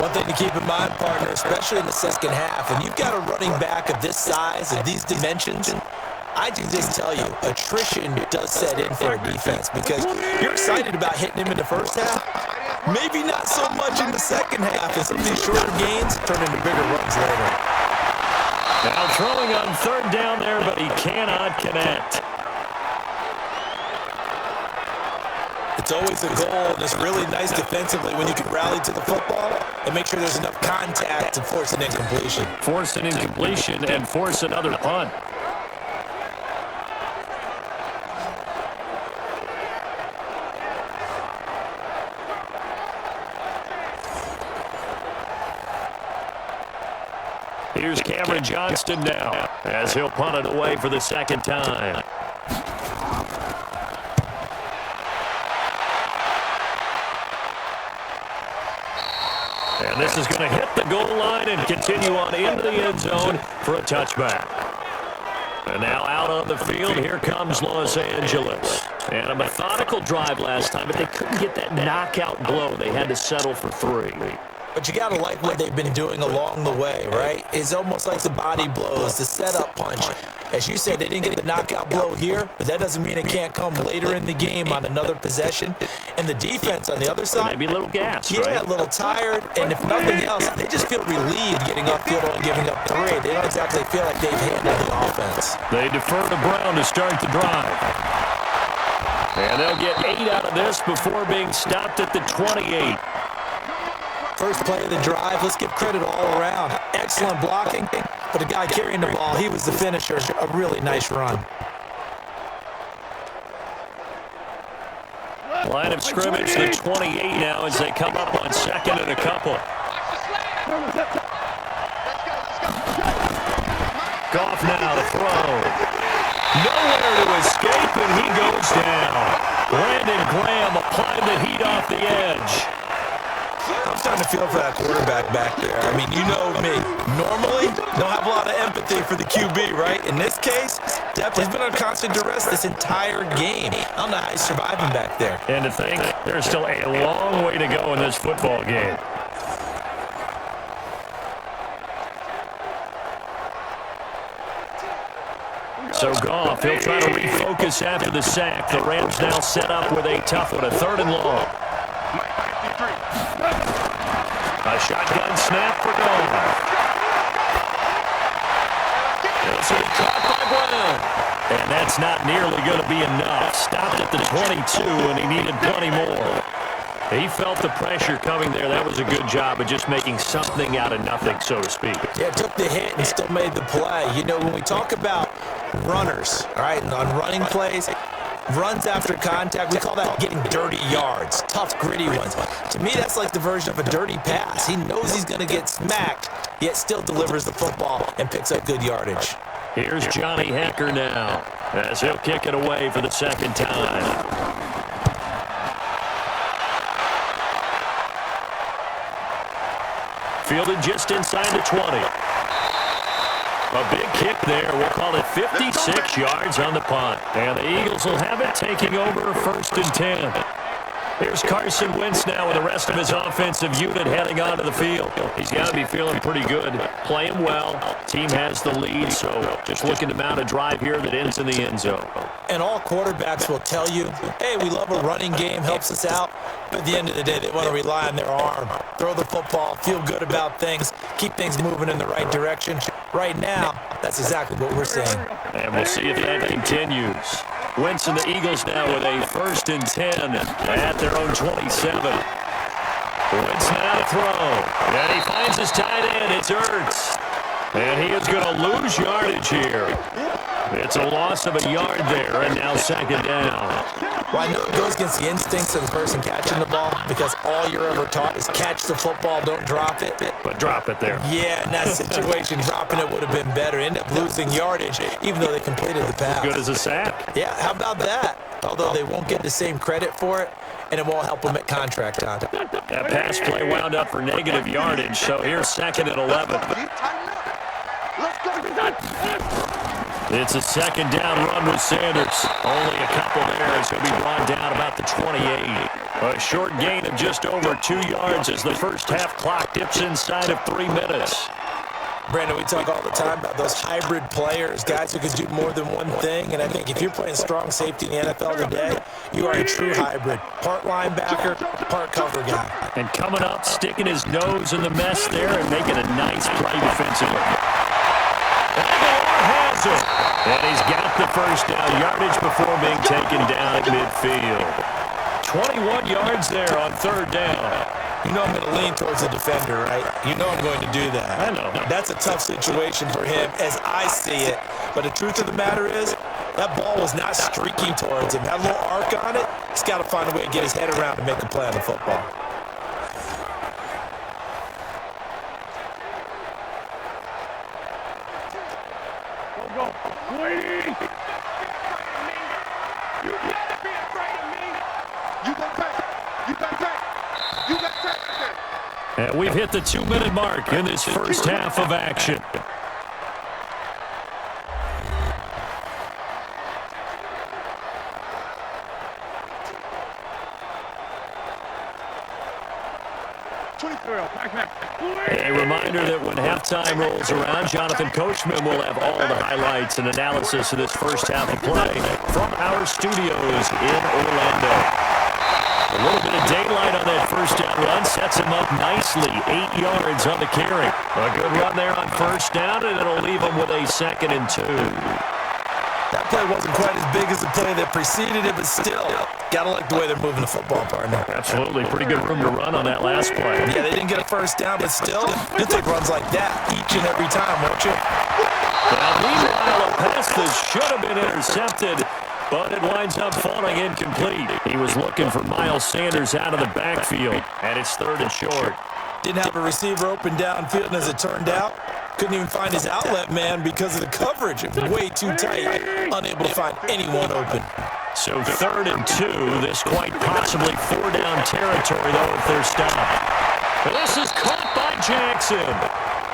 One thing to keep in mind, partner, especially in the second half, when you've got a running back of this size and these dimensions, I can just tell you, attrition does set in for a defense because you're excited about hitting him in the first half. Maybe not so much in the second half, and some of these shorter gains turn into bigger runs later. Now throwing on 3rd down there, but he cannot connect. It's always a goal, and it's really nice defensively when you can rally to the football and make sure there's enough contact to force an incompletion. Force an incompletion and force another punt. Here's Cameron Johnston now as he'll punt it away for the 2nd time. And this is going to hit the goal line and continue on into the end zone for a touchback. And now out on the field, here comes Los Angeles. And a methodical drive last time, but they couldn't get that knockout blow. They had to settle for 3. But you got to like what they've been doing along the way, right? It's almost like the body blows, the setup punch. As you said, they didn't get the knockout blow here, but that doesn't mean it can't come later in the game on another possession. And the defense on the other side, maybe a little gas, yeah, right? A little tired. And if nothing else, they just feel relieved getting upfield and giving up 3. They don't exactly feel like they've handled the offense. They defer to Brown to start the drive. And they'll get 8 out of this before being stopped at the 28. First play of the drive, let's give credit all around. Excellent blocking, but the guy carrying the ball, he was the finisher. A really nice run. Line of scrimmage, the 28 now as they come up on 2nd and a couple. Let's go, let's go. Goff now to throw. Nowhere to escape, and he goes down. Brandon Graham applying the heat off the edge. I'm starting to feel for that quarterback back there. I mean, you know me. Normally, don't have a lot of empathy for the QB, right? In this case, definitely he's been on constant duress this entire game. I don't know how he's surviving back there. And to think, there's still a long way to go in this football game. So Goff, he'll try to refocus after the sack. The Rams now set up with a tough one, a 3rd and long. A shotgun snap for Goff. This is caught by Brown. And that's not nearly going to be enough. Stopped at the 22, and he needed plenty more. He felt the pressure coming there. That was a good job of just making something out of nothing, so to speak. Yeah, took the hit and still made the play. You know, when we talk about runners, all right, and on running plays, runs after contact, we call that getting dirty yards, tough, gritty ones. To me, that's like the version of a dirty pass. He knows he's going to get smacked, yet still delivers the football and picks up good yardage. Here's Johnny Hekker now, as he'll kick it away for the second time. Fielded just inside the 20. A big kick there. We'll call it 56 yards on the punt. And the Eagles will have it, taking over 1st and 10. Here's Carson Wentz now with the rest of his offensive unit heading onto the field. He's got to be feeling pretty good. Playing well. Team has the lead, so just looking to mount a drive here that ends in the end zone. And all quarterbacks will tell you, hey, we love a running game, helps us out. But at the end of the day, they want to rely on their arm. Throw the football, feel good about things, keep things moving in the right direction. Right now, that's exactly what we're seeing. And we'll see if that continues. Wentz and the Eagles now with a 1st and 10 at their own 27. Wentz now to throw. And he finds his tight end. It's Ertz. And he is going to lose yardage here. It's a loss of a yard there, and now 2nd down. Well, I know it goes against the instincts of the person catching the ball because all you're ever taught is catch the football, don't drop it. But drop it there. Yeah, in that situation, dropping it would have been better. End up losing yardage, even though they completed the pass. Good as a sack. Yeah, how about that? Although they won't get the same credit for it, and it won't help them at contract time. That pass play wound up for negative yardage, so here's 2nd and 11. It's a 2nd down run with Sanders. Only a couple there. It's going to be brought down about the 28. A short gain of just over 2 yards as the first half clock dips inside of 3 minutes. Brandon, we talk all the time about those hybrid players, guys who can do more than one thing. And I think if you're playing strong safety in the NFL today, you are a true hybrid. Part linebacker, part cover guy. And coming up, sticking his nose in the mess there and making a nice play defensively. Has it. And he's got the first down yardage before being taken down at midfield. 21 yards there on 3rd down. You know I'm going to lean towards the defender, right? You know I'm going to do that. I know. That's a tough situation for him as I see it. But the truth of the matter is, that ball was not streaking towards him. That little arc on it, he's got to find a way to get his head around and make a play on the football. And we've hit the 2-minute mark in this first half of action. A reminder that when halftime rolls around, Jonathan Coachman will have all the highlights and analysis of this first half of play from our studios in Orlando. A little bit of daylight on that first down run sets him up nicely. 8 yards on the carry. A good run there on 1st down, and it'll leave him with a 2nd and 2. That play wasn't quite as big as the play that preceded it, but still, gotta like the way they're moving the football, partner. Absolutely. Pretty good room to run on that last play. Yeah, they didn't get a 1st down, but still, you'll take runs like that each and every time, won't you? Well, meanwhile, a pass that should have been intercepted, but it winds up falling incomplete. He was looking for Miles Sanders out of the backfield, and it's 3rd and short. Didn't have a receiver open downfield, and as it turned out, Couldn't even find his outlet man because of the coverage. Way too tight. Unable to find anyone open. So 3rd and 2. This quite possibly 4-down territory, though, if they're stopped. And this is caught by Jackson.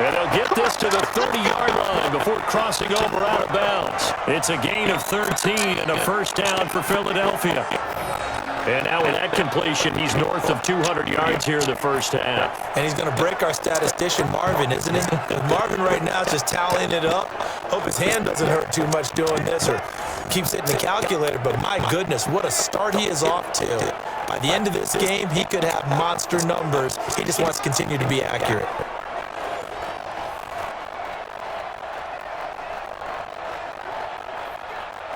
And they'll get this to the 30-yard line before crossing over out of bounds. It's a gain of 13 and a first down for Philadelphia. And now with that completion, he's north of 200 yards here in the first half. And he's going to break our statistician, Marvin, isn't he? Marvin right now is just tallying it up. Hope his hand doesn't hurt too much doing this or keeps hitting the calculator. But my goodness, what a start he is off to. By the end of this game, he could have monster numbers. He just wants to continue to be accurate.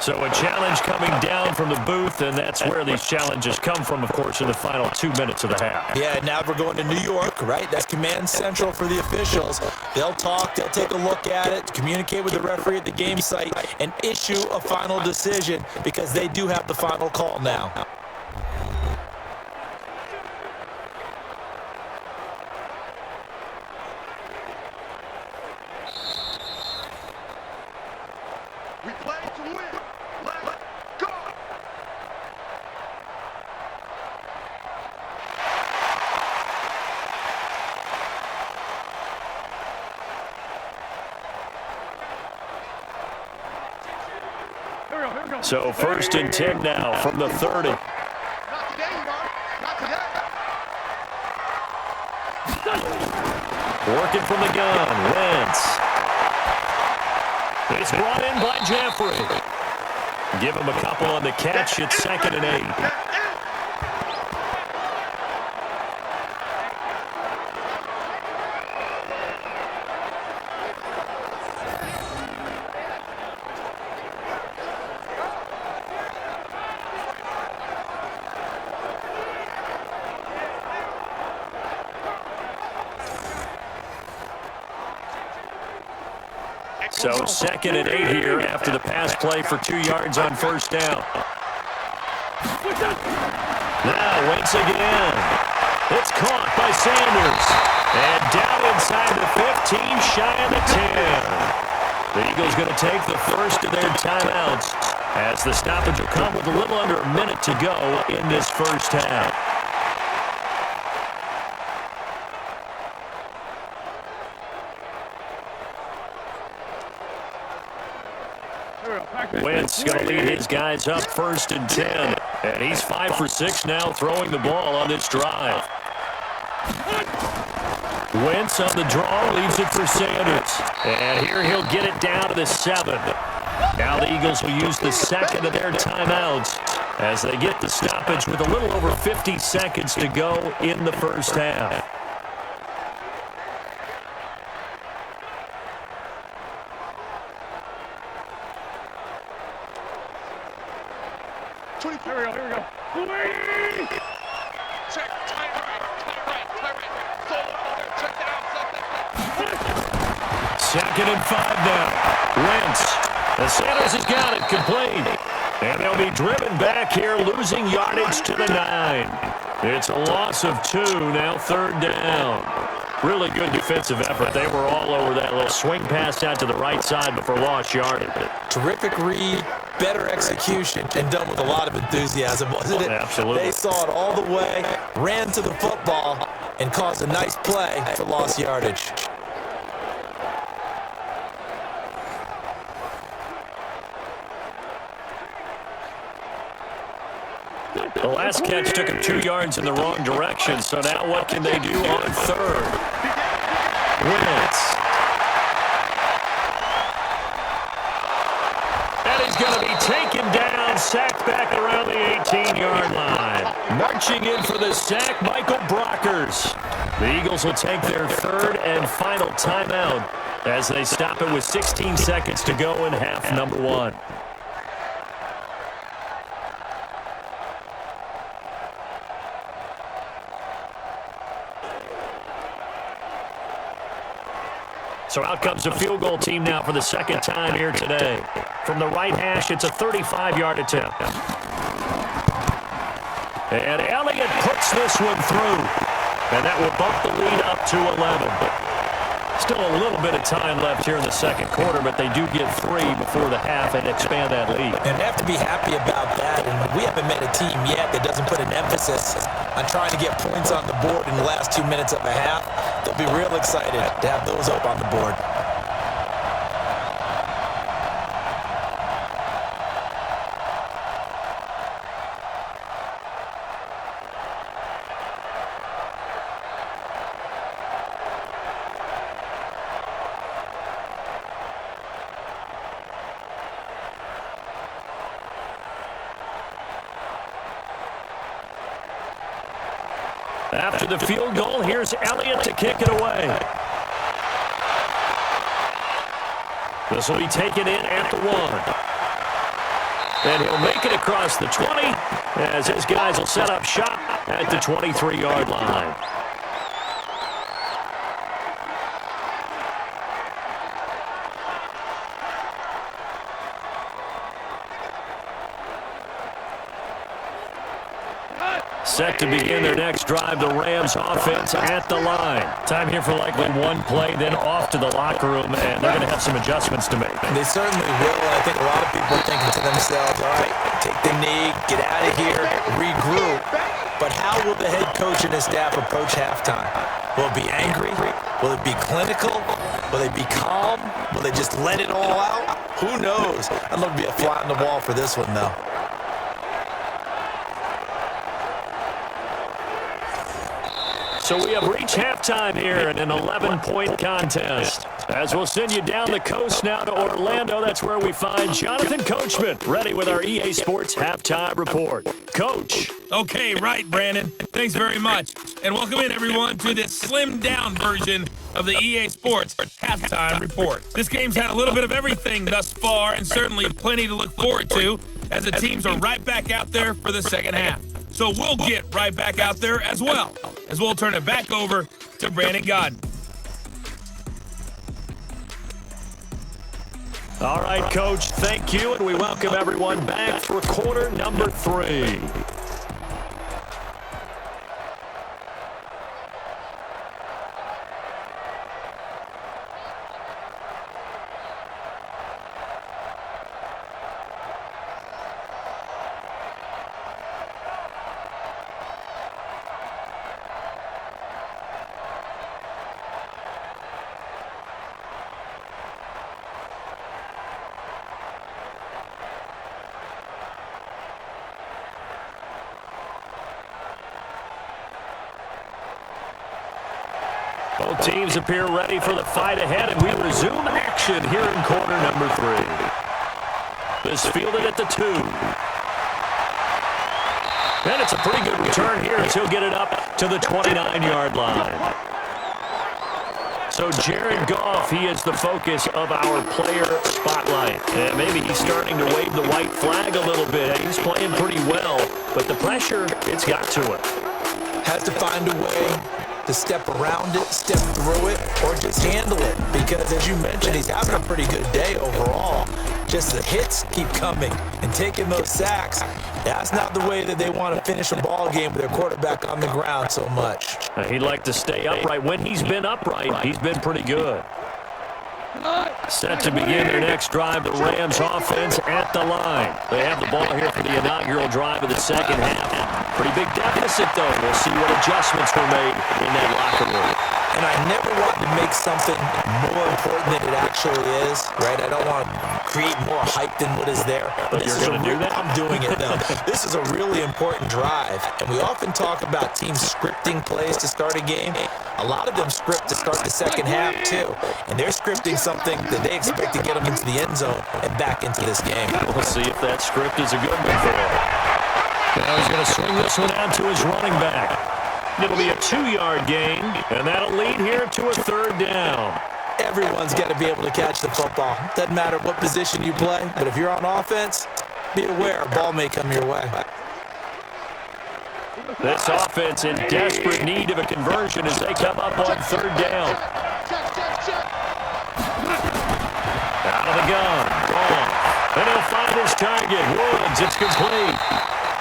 So a challenge coming down from the booth, and that's where these challenges come from, of course, in the final 2 minutes of the half. Yeah, now we're going to New York, right? That's command central for the officials. They'll talk, they'll take a look at it, communicate with the referee at the game site, and issue a final decision because they do have the final call now. We play to win. Let's go. Here we go. So 1st and 10 now from the 30. Not today, Mark. Not today. Working from the gun, Wentz. It's brought in by Jeffrey. Give him a couple on the catch. It's 2nd and 8. So 2nd and 8 here after the pass play for 2 yards on first down. Now Wentz again. It's caught by Sanders. And down inside the 15, shy of the 10. The Eagles going to take the first of their timeouts as the stoppage will come with a little under a minute to go in this first half. Wentz going to lead his guys up 1st and 10. And he's 5 for 6 now throwing the ball on this drive. Wentz on the draw, leaves it for Sanders. And here he'll get it down to the 7. Now the Eagles will use the second of their timeouts as they get the stoppage with a little over 50 seconds to go in the first half. Here we go. Check, tie right. Check that out. 2nd and 5 now. Wentz. The Sanders has got it complete. And they'll be driven back here, losing yardage to the 9. It's a loss of 2, now 3rd down. Really good defensive effort. They were all over that little swing pass out to the right side before lost yardage. Terrific read, better execution, and done with a lot of enthusiasm, wasn't it? Absolutely. They saw it all the way, ran to the football, and caused a nice play for lost yardage. The last catch took him 2 yards in the wrong direction, so now what can they do on 3rd? Wentz. And he's going to be taken down, sacked back around the 18-yard line. Marching in for the sack, Michael Brockers. The Eagles will take their 3rd and final timeout as they stop it with 16 seconds to go in half number 1. So out comes the field goal team now for the second time here today. From the right hash, it's a 35-yard attempt. And Elliott puts this one through. And that will bump the lead up to 11. Still a little bit of time left here in the second quarter, but they do get 3 before the half and expand that lead. And they have to be happy about that. And we haven't met a team yet that doesn't put an emphasis on trying to get points on the board in the last 2 minutes of a half. They'll be real excited to have those up on the board. After the field goal, here's Elliott to kick it away. This will be taken in at the 1. And he'll make it across the 20 as his guys will set up shop at the 23-yard line. Set to begin their next drive, the Rams offense at the line. Time here for likely one play, then off to the locker room, and they're going to have some adjustments to make. They certainly will. I think a lot of people are thinking to themselves, all right, take the knee, get out of here, regroup. But how will the head coach and his staff approach halftime? Will it be angry? Will it be clinical? Will they be calm? Will they just let it all out? Who knows? I'd love to be a fly on the wall for this one, though. So we have reached halftime here in an 11-point contest. As we'll send you down the coast now to Orlando, that's where we find Jonathan Coachman, ready with our EA Sports Halftime Report. Coach. Okay, right, Brandon. Thanks very much. And welcome in, everyone, to this slimmed-down version of the EA Sports Halftime Report. This game's had a little bit of everything thus far, and certainly plenty to look forward to, as the teams are right back out there for the second half. So we'll get right back out there as well, as we'll turn it back over to Brandon Godden. All right, Coach, thank you, and we welcome everyone back for quarter number 3. Both teams appear ready for the fight ahead, and we resume action here in quarter number 3. This fielded at the 2. And it's a pretty good return here as he'll get it up to the 29-yard line. So Jared Goff, he is the focus of our player spotlight. And maybe he's starting to wave the white flag a little bit. He's playing pretty well, but the pressure, it's got to it. Has to find a way to step around it, step through it, or just handle it. Because as you mentioned, he's having a pretty good day overall. Just the hits keep coming and taking those sacks. That's not the way that they want to finish a ball game with their quarterback on the ground so much. He'd like to stay upright. When he's been upright, he's been pretty good. Set to begin their next drive, the Rams offense at the line. They have the ball here for the inaugural drive of the second half. Pretty big deficit, though. We'll see what adjustments were made in that locker room. And I never want to make something more important than it actually is, right? I don't want to create more hype than what is there. But you're going to do that? I'm doing it, though. This is a really important drive, and we often talk about teams scripting plays to start a game. A lot of them script to start the second half, too. And they're scripting something that they expect to get them into the end zone and back into this game. We'll see if that script is a good one for him. Now he's going to swing this one out to his running back. It'll be a 2-yard gain, and that'll lead here to a third down. Everyone's got to be able to catch the football. Doesn't matter what position you play, but if you're on offense, be aware a ball may come your way. This offense in desperate need of a conversion as they come up on third down. Out of the gun. Gone. And he'll find his target. Woods, it's complete.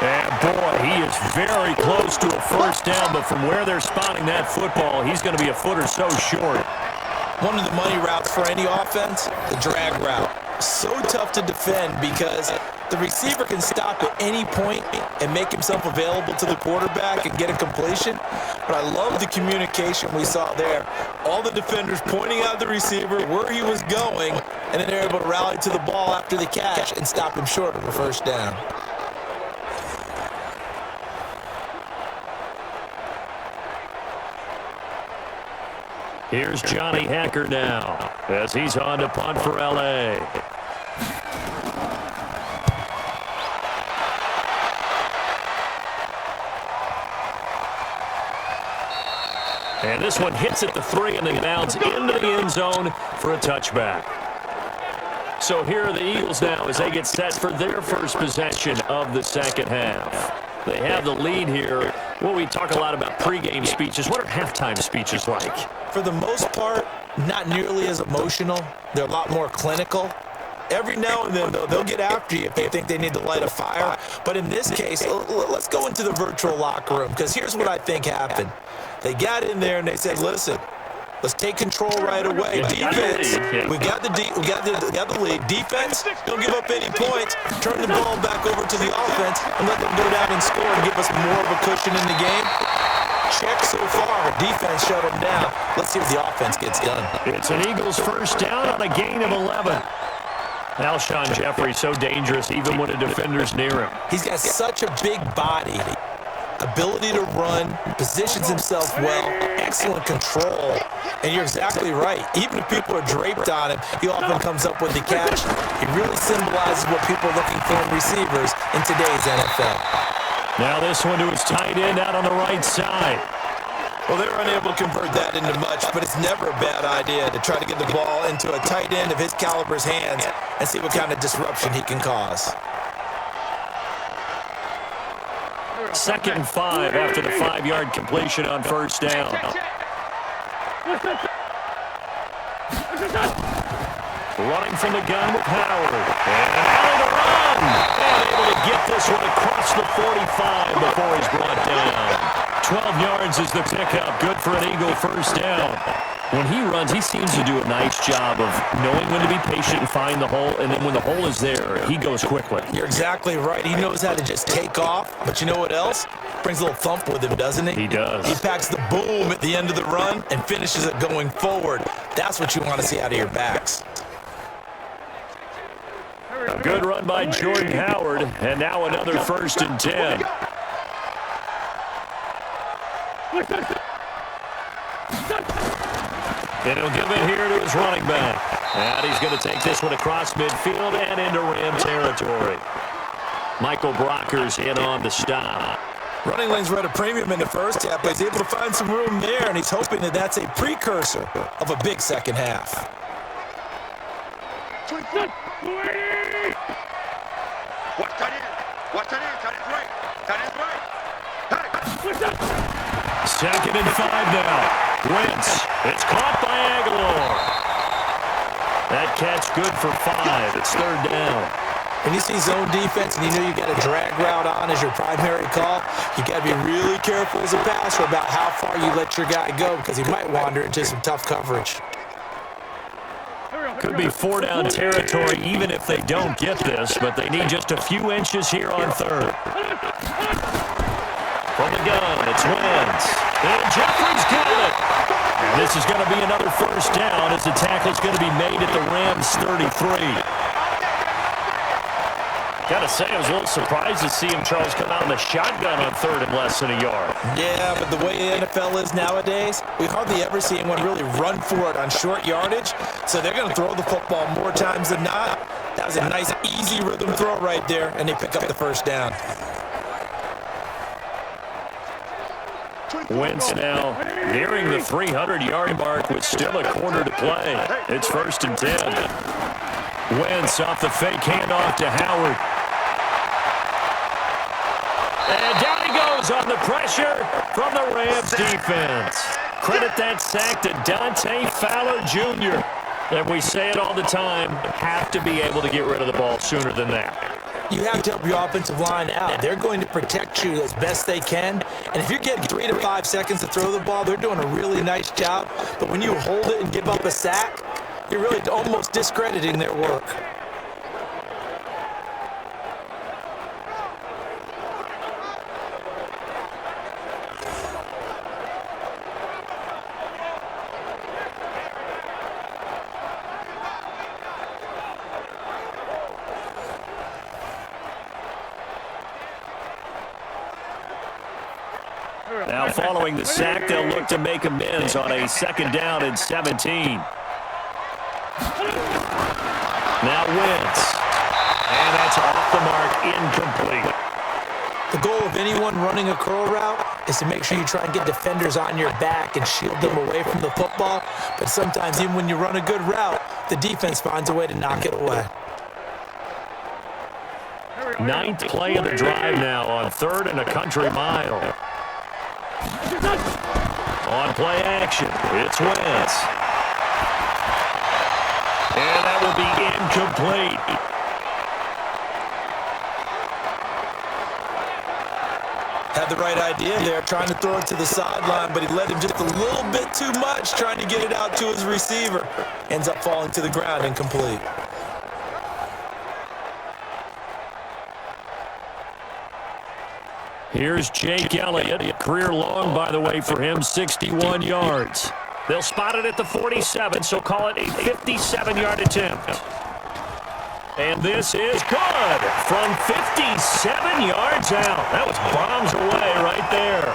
And boy, he is very close to a first down, but from where they're spotting that football, he's going to be a foot or so short. One of the money routes for any offense, the drag route. So tough to defend because the receiver can stop at any point and make himself available to the quarterback and get a completion. But I love the communication we saw there. All the defenders pointing out the receiver, where he was going, and then they're able to rally to the ball after the catch and stop him short of the first down. Here's Johnny Hacker now as he's on to punt for L.A. And this one hits at the 3 and then bounds into the end zone for a touchback. So here are the Eagles now as they get set for their first possession of the second half. They have the lead here. Well, we talk a lot about pregame speeches. What are halftime speeches like? For the most part, not nearly as emotional. They're a lot more clinical. Every now and then, though, they'll get after you if they think they need to light a fire. But in this case, let's go into the virtual locker room, because here's what I think happened. They got in there and they said, listen, let's take control right away. Defense, we got the lead. Defense, don't give up any points. Turn the ball back over to the offense and let them go down and score and give us more of a cushion in the game. Check so far. Defense shut them down. Let's see if the offense gets done. It's an Eagles first down on a gain of 11. Alshon Jeffrey so dangerous even when a defender's near him. He's got such a big body, ability to run, positions himself well, excellent control. And you're exactly right. Even if people are draped on him, he often comes up with the catch. He really symbolizes what people are looking for in receivers in today's NFL. Now this one to his tight end out on the right side. Well, they were unable to convert that into much, but it's never a bad idea to try to get the ball into a tight end of his caliber's hands and see what kind of disruption he can cause. 2nd and 5 after the 5-yard completion on first down. Running from the gun with Howard. And out of the run. And able to get this one across the 45 before he's brought down. 12 yards is the pickup. Good for an Eagle first down. When he runs, he seems to do a nice job of knowing when to be patient and find the hole, and then when the hole is there, he goes quickly. You're exactly right. He knows how to just take off, but you know what else? Brings a little thump with him, doesn't he? He does. He packs the boom at the end of the run and finishes it going forward. That's what you want to see out of your backs. A good run by Jordan Howard, and now another 1st and 10. And he'll give it here to his running back. And he's going to take this one across midfield and into Ram territory. Michael Brocker's in on the stop. Running lanes were at a premium in the first half, but he's able to find some room there, and he's hoping that that's a precursor of a big second half. Watch tight end. Watch tight end. Tight end's right. Tight end's right. Hey. 2nd and 5 now. Wentz. It's caught by Aguilar. That catch good for 5. It's 3rd down. When you see zone defense and you know you got a drag route on as your primary call, you got to be really careful as a passer about how far you let your guy go because he might wander into some tough coverage. Could be 4-down territory even if they don't get this, but they need just a few inches here on 3rd. From the gun, it's Wentz. And Jeffrey's got it. And this is going to be another first down as the tackle's going to be made at the Rams' 33. Got to say, I was a little surprised to see him, Charles, come out in the shotgun on 3rd and less than a yard. Yeah, but the way the NFL is nowadays, we hardly ever see anyone really run for it on short yardage. So they're going to throw the football more times than not. That was a nice, easy rhythm throw right there, and they pick up the first down. Wentz now nearing the 300-yard mark with still a quarter to play. It's 1st and 10. Wentz off the fake handoff to Howard. And down he goes on the pressure from the Rams defense. Credit that sack to Dante Fowler Jr. And we say it all the time, have to be able to get rid of the ball sooner than that. You have to help your offensive line out. They're going to protect you as best they can. And if you're getting 3 to 5 seconds to throw the ball, they're doing a really nice job. But when you hold it and give up a sack, you're really almost discrediting their work. Now following the sack, they'll look to make amends on a 2nd down and 17. Now Wentz. And that's off the mark, incomplete. The goal of anyone running a curl route is to make sure you try and get defenders on your back and shield them away from the football. But sometimes even when you run a good route, the defense finds a way to knock it away. 9th play of the drive now on 3rd and a country mile. On play action, it's Wentz. And that will be incomplete. Had the right idea there, trying to throw it to the sideline, but he led him just a little bit too much, trying to get it out to his receiver. Ends up falling to the ground, incomplete. Here's Jake Elliott. Career long, by the way, for him, 61 yards. They'll spot it at the 47, so call it a 57-yard attempt. And this is good from 57 yards out. That was bombs away right there.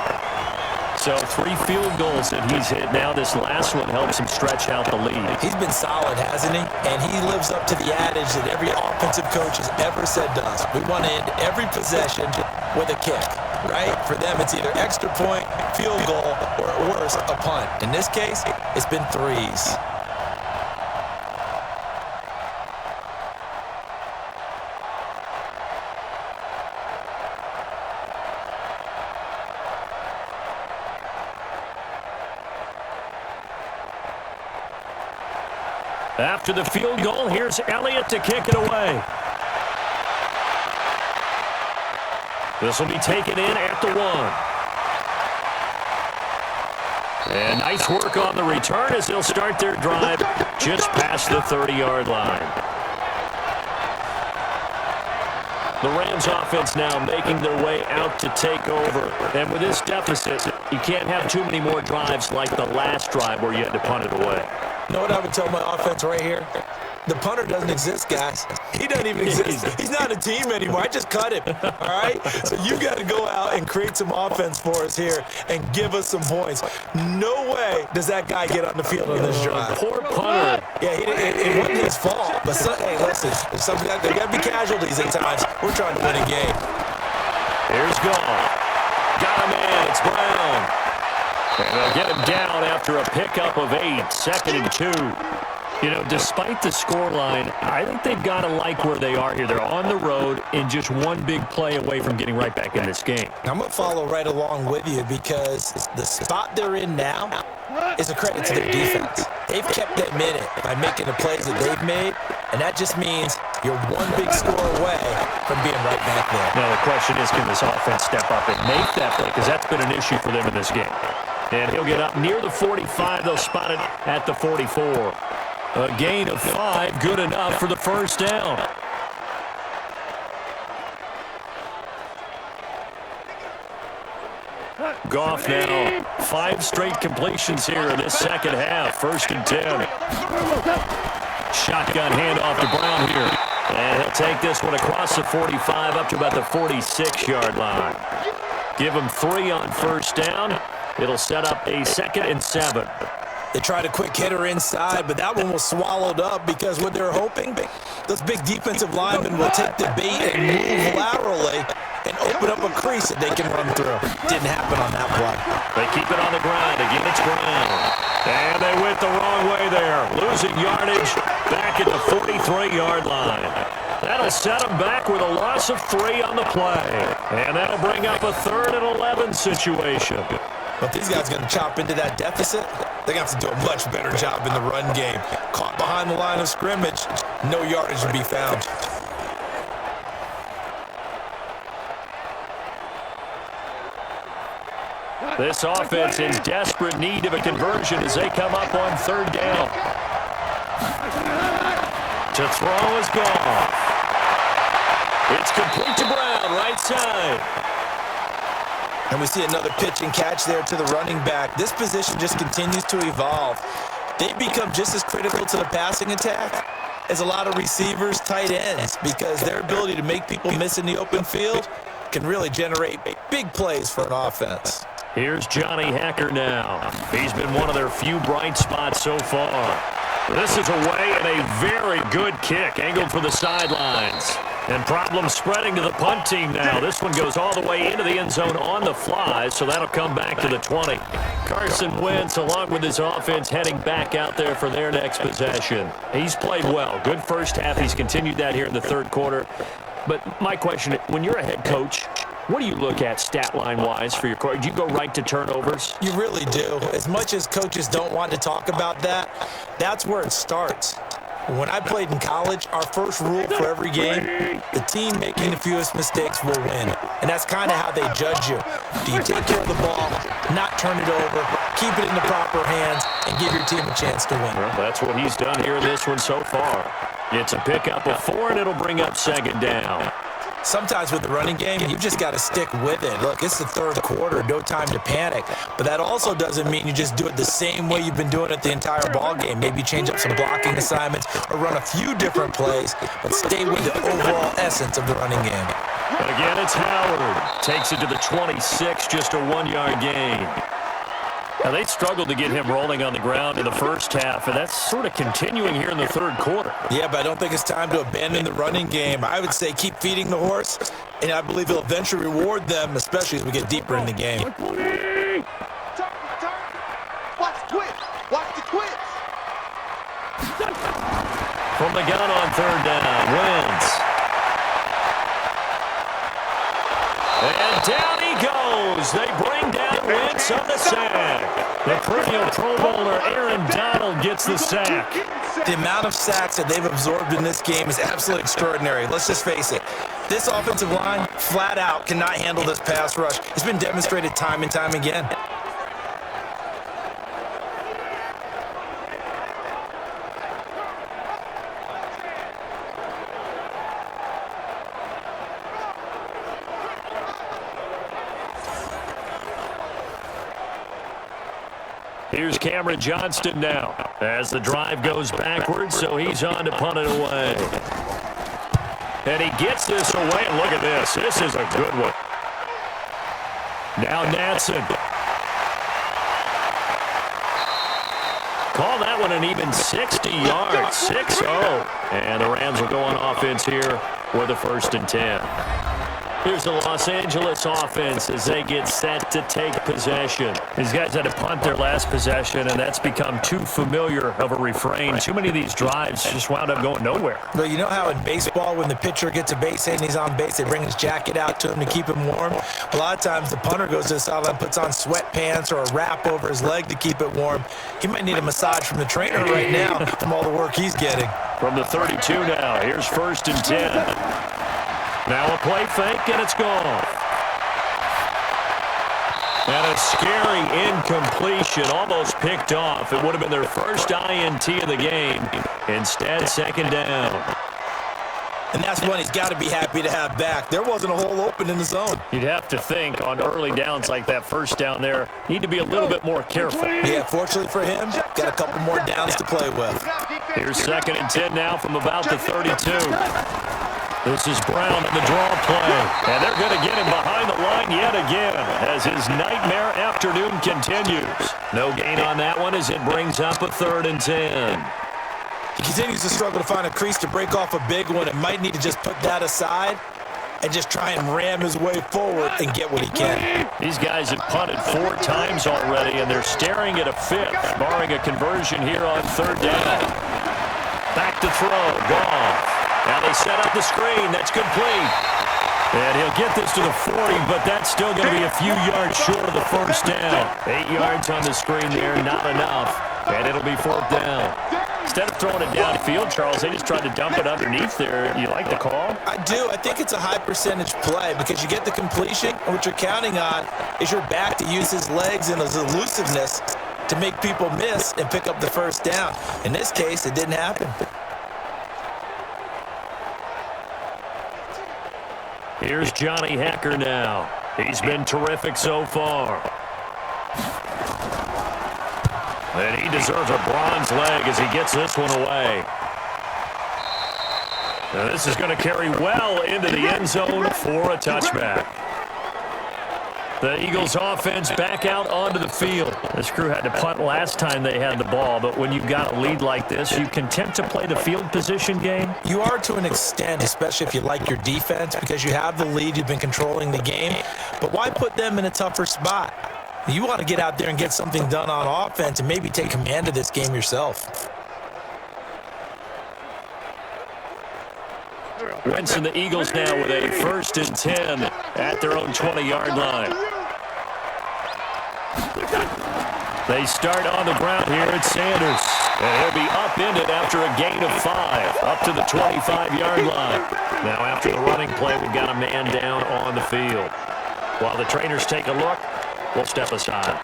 So 3 field goals that he's hit now. This last one helps him stretch out the lead. He's been solid, hasn't he? And he lives up to the adage that every offensive coach has ever said to us. We want to end every possession with a kick, right? For them, it's either extra point, field goal, or at worst, a punt. In this case, it's been 3s. After the field goal, here's Elliott to kick it away. This will be taken in at the 1. And nice work on the return as they'll start their drive just past the 30-yard line. The Rams offense now making their way out to take over. And with this deficit, you can't have too many more drives like the last drive where you had to punt it away. You know what I would tell my offense right here? The punter doesn't exist, guys. He doesn't even exist. He's not a team anymore. I just cut him, all right? So you got to go out and create some offense for us here and give us some points. No way does that guy get on the field on this drive. Poor punter. Yeah, it wasn't his fault. But, hey, listen, there got to be casualties at times. We're trying to win a game. Here's Goff. Got him in. It's Brown. And they'll get him down after a pickup of 8, 2nd and 2. You know, despite the scoreline, I think they've got to like where they are here. They're on the road and just one big play away from getting right back in this game. I'm going to follow right along with you because the spot they're in now is a credit to their defense. They've kept them in it by making the plays that they've made, and that just means you're one big score away from being right back there. Now the question is, can this offense step up and make that play? Because that's been an issue for them in this game. And he'll get up near the 45. They'll spot it at the 44. A gain of 5, good enough for the first down. Goff now, 5 straight completions here in this second half. 1st and 10. Shotgun handoff to Brown here. And he'll take this one across the 45 up to about the 46-yard line. Give him 3 on 1st down. It'll set up a 2nd and 7. They tried a quick hitter inside, but that one was swallowed up because what they're hoping, those big defensive linemen will take the bait and move laterally and open up a crease that they can run through. Didn't happen on that play. They keep it on the ground. Again, it's Brown. And they went the wrong way there. Losing yardage back at the 43-yard line. That'll set them back with a loss of 3 on the play. And that'll bring up a 3rd and 11 situation. But these guys are going to chop into that deficit. They're going to have to do a much better job in the run game. Caught behind the line of scrimmage, no yardage to be found. This offense in desperate need of a conversion as they come up on third down. To throw is gone. It's complete to Brown, right side. And we see another pitch and catch there to the running back. This position just continues to evolve. They become just as critical to the passing attack as a lot of receivers, tight ends, because their ability to make people miss in the open field can really generate big plays for an offense. Here's Johnny Hacker now. He's been one of their few bright spots so far. This is away and a very good kick, angled for the sidelines. And problems spreading to the punt team now. This one goes all the way into the end zone on the fly, so that'll come back to the 20. Carson Wentz, along with his offense, heading back out there for their next possession. He's played well. Good first half. He's continued that here in the third quarter. But my question, when you're a head coach, what do you look at stat line-wise for your quarterback? Do you go right to turnovers? You really do. As much as coaches don't want to talk about that, that's where it starts. When I played in college, our first rule for every game, the team making the fewest mistakes will win. And that's kind of how they judge you. Do you take care of the ball, not turn it over, keep it in the proper hands, and give your team a chance to win? Well, that's what he's done here in this one so far. It's a pickup of 4, and it'll bring up second down. Sometimes with the running game, you've just got to stick with it. Look, it's the third quarter, no time to panic. But that also doesn't mean you just do it the same way you've been doing it the entire ball game. Maybe change up some blocking assignments or run a few different plays, but stay with the overall essence of the running game. Again, it's Howard. Takes it to the 26, just a 1-yard gain. Now, they struggled to get him rolling on the ground in the first half, and that's sort of continuing here in the third quarter. Yeah, but I don't think it's time to abandon the running game. I would say keep feeding the horse, and I believe it'll eventually reward them, especially as we get deeper in the game. Watch the quits. Watch the quits. From the gun on third down, Wentz. And down he goes. They bring down Wentz on the sack. The perennial Pro Bowler Aaron Donald gets the sack. The amount of sacks that they've absorbed in this game is absolutely extraordinary. Let's just face it. This offensive line, flat out, cannot handle this pass rush. It's been demonstrated time and time again. Here's Cameron Johnston now as the drive goes backwards, so he's on to punt it away. And he gets this away, and look at this. This is a good one. Now Natson. Call that one an even 60 yards, 6-0. And the Rams will go on offense here with a 1st and 10. Here's the Los Angeles offense as they get set to take possession. These guys had to punt their last possession, and that's become too familiar of a refrain. Too many of these drives just wound up going nowhere. But you know how in baseball, when the pitcher gets a base hit and he's on base, they bring his jacket out to him to keep him warm? A lot of times the punter goes to the sideline, puts on sweatpants or a wrap over his leg to keep it warm. He might need a massage from the trainer right now from all the work he's getting. From the 32 now, here's 1st and 10. Now a play fake, and it's gone. And a scary incompletion, almost picked off. It would have been their first INT of the game. Instead, 2nd down. And that's one he's got to be happy to have back. There wasn't a hole open in the zone. You'd have to think on early downs like that first down there, need to be a little bit more careful. Yeah, fortunately for him, got a couple more downs to play with. Here's 2nd and 10 now from about the 32. This is Brown in the draw play, and they're going to get him behind the line yet again as his nightmare afternoon continues. No gain on that one as it brings up a 3rd and 10. He continues to struggle to find a crease to break off a big one and might need to just put that aside and just try and ram his way forward and get what he can. These guys have punted 4 times already, and they're staring at a 5th, barring a conversion here on 3rd down. Back to throw, Goff. Now they set up the screen. That's complete. And he'll get this to the 40, but that's still going to be a few yards short of the 1st down. 8 yards on the screen there, not enough. And it'll be 4th down. instead of throwing it downfield, Charles, they just tried to dump it underneath there. You like the call? I do. I think it's a high percentage play because you get the completion, and what you're counting on is your back to use his legs and his elusiveness to make people miss and pick up the first down. In this case, it didn't happen. Here's Johnny Hecker now. He's been terrific so far. And he deserves a bronze leg as he gets this one away. Now this is going to carry well into the end zone for a touchback. The Eagles offense back out onto the field. This crew had to punt last time they had the ball, but when you've got a lead like this, you content to play the field position game? You are to an extent, especially if you like your defense, because you have the lead, you've been controlling the game. But why put them in a tougher spot? You want to get out there and get something done on offense and maybe take command of this game yourself. Wentz and the Eagles now with a 1st and 10 at their own 20-yard line. They start on the ground here at Sanders. And he'll be upended after a gain of 5, up to the 25-yard line. Now after the running play, we've got a man down on the field. While the trainers take a look, we'll step aside.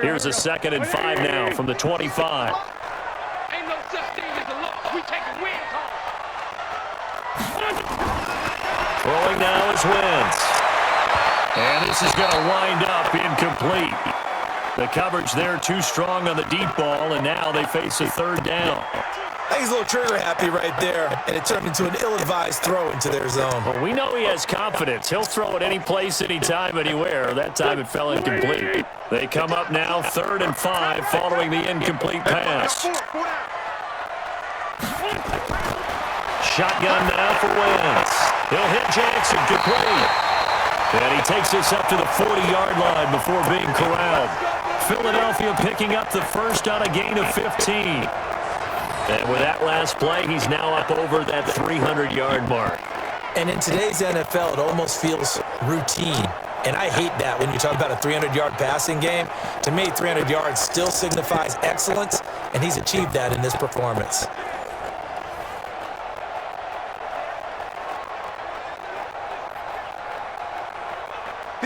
Here's a 2nd and 5 now from the 25. Ain't no such thing as a loss. We taking wins home. Throwing now is Wentz. And this is going to wind up incomplete. The coverage there too strong on the deep ball, and now they face a 3rd down. I think he's a little trigger happy right there, and it turned into an ill-advised throw into their zone. Well, we know he has confidence. He'll throw it any place, anytime, anywhere. That time it fell incomplete. They come up now 3rd and 5 following the incomplete pass. Shotgun now for Wentz. He'll hit Jackson, complete. And he takes this up to the 40-yard line before being corralled. Philadelphia picking up the first on a gain of 15. And with that last play, he's now up over that 300-yard mark. And in today's NFL, it almost feels routine. And I hate that when you talk about a 300-yard passing game. To me, 300 yards still signifies excellence, and he's achieved that in this performance.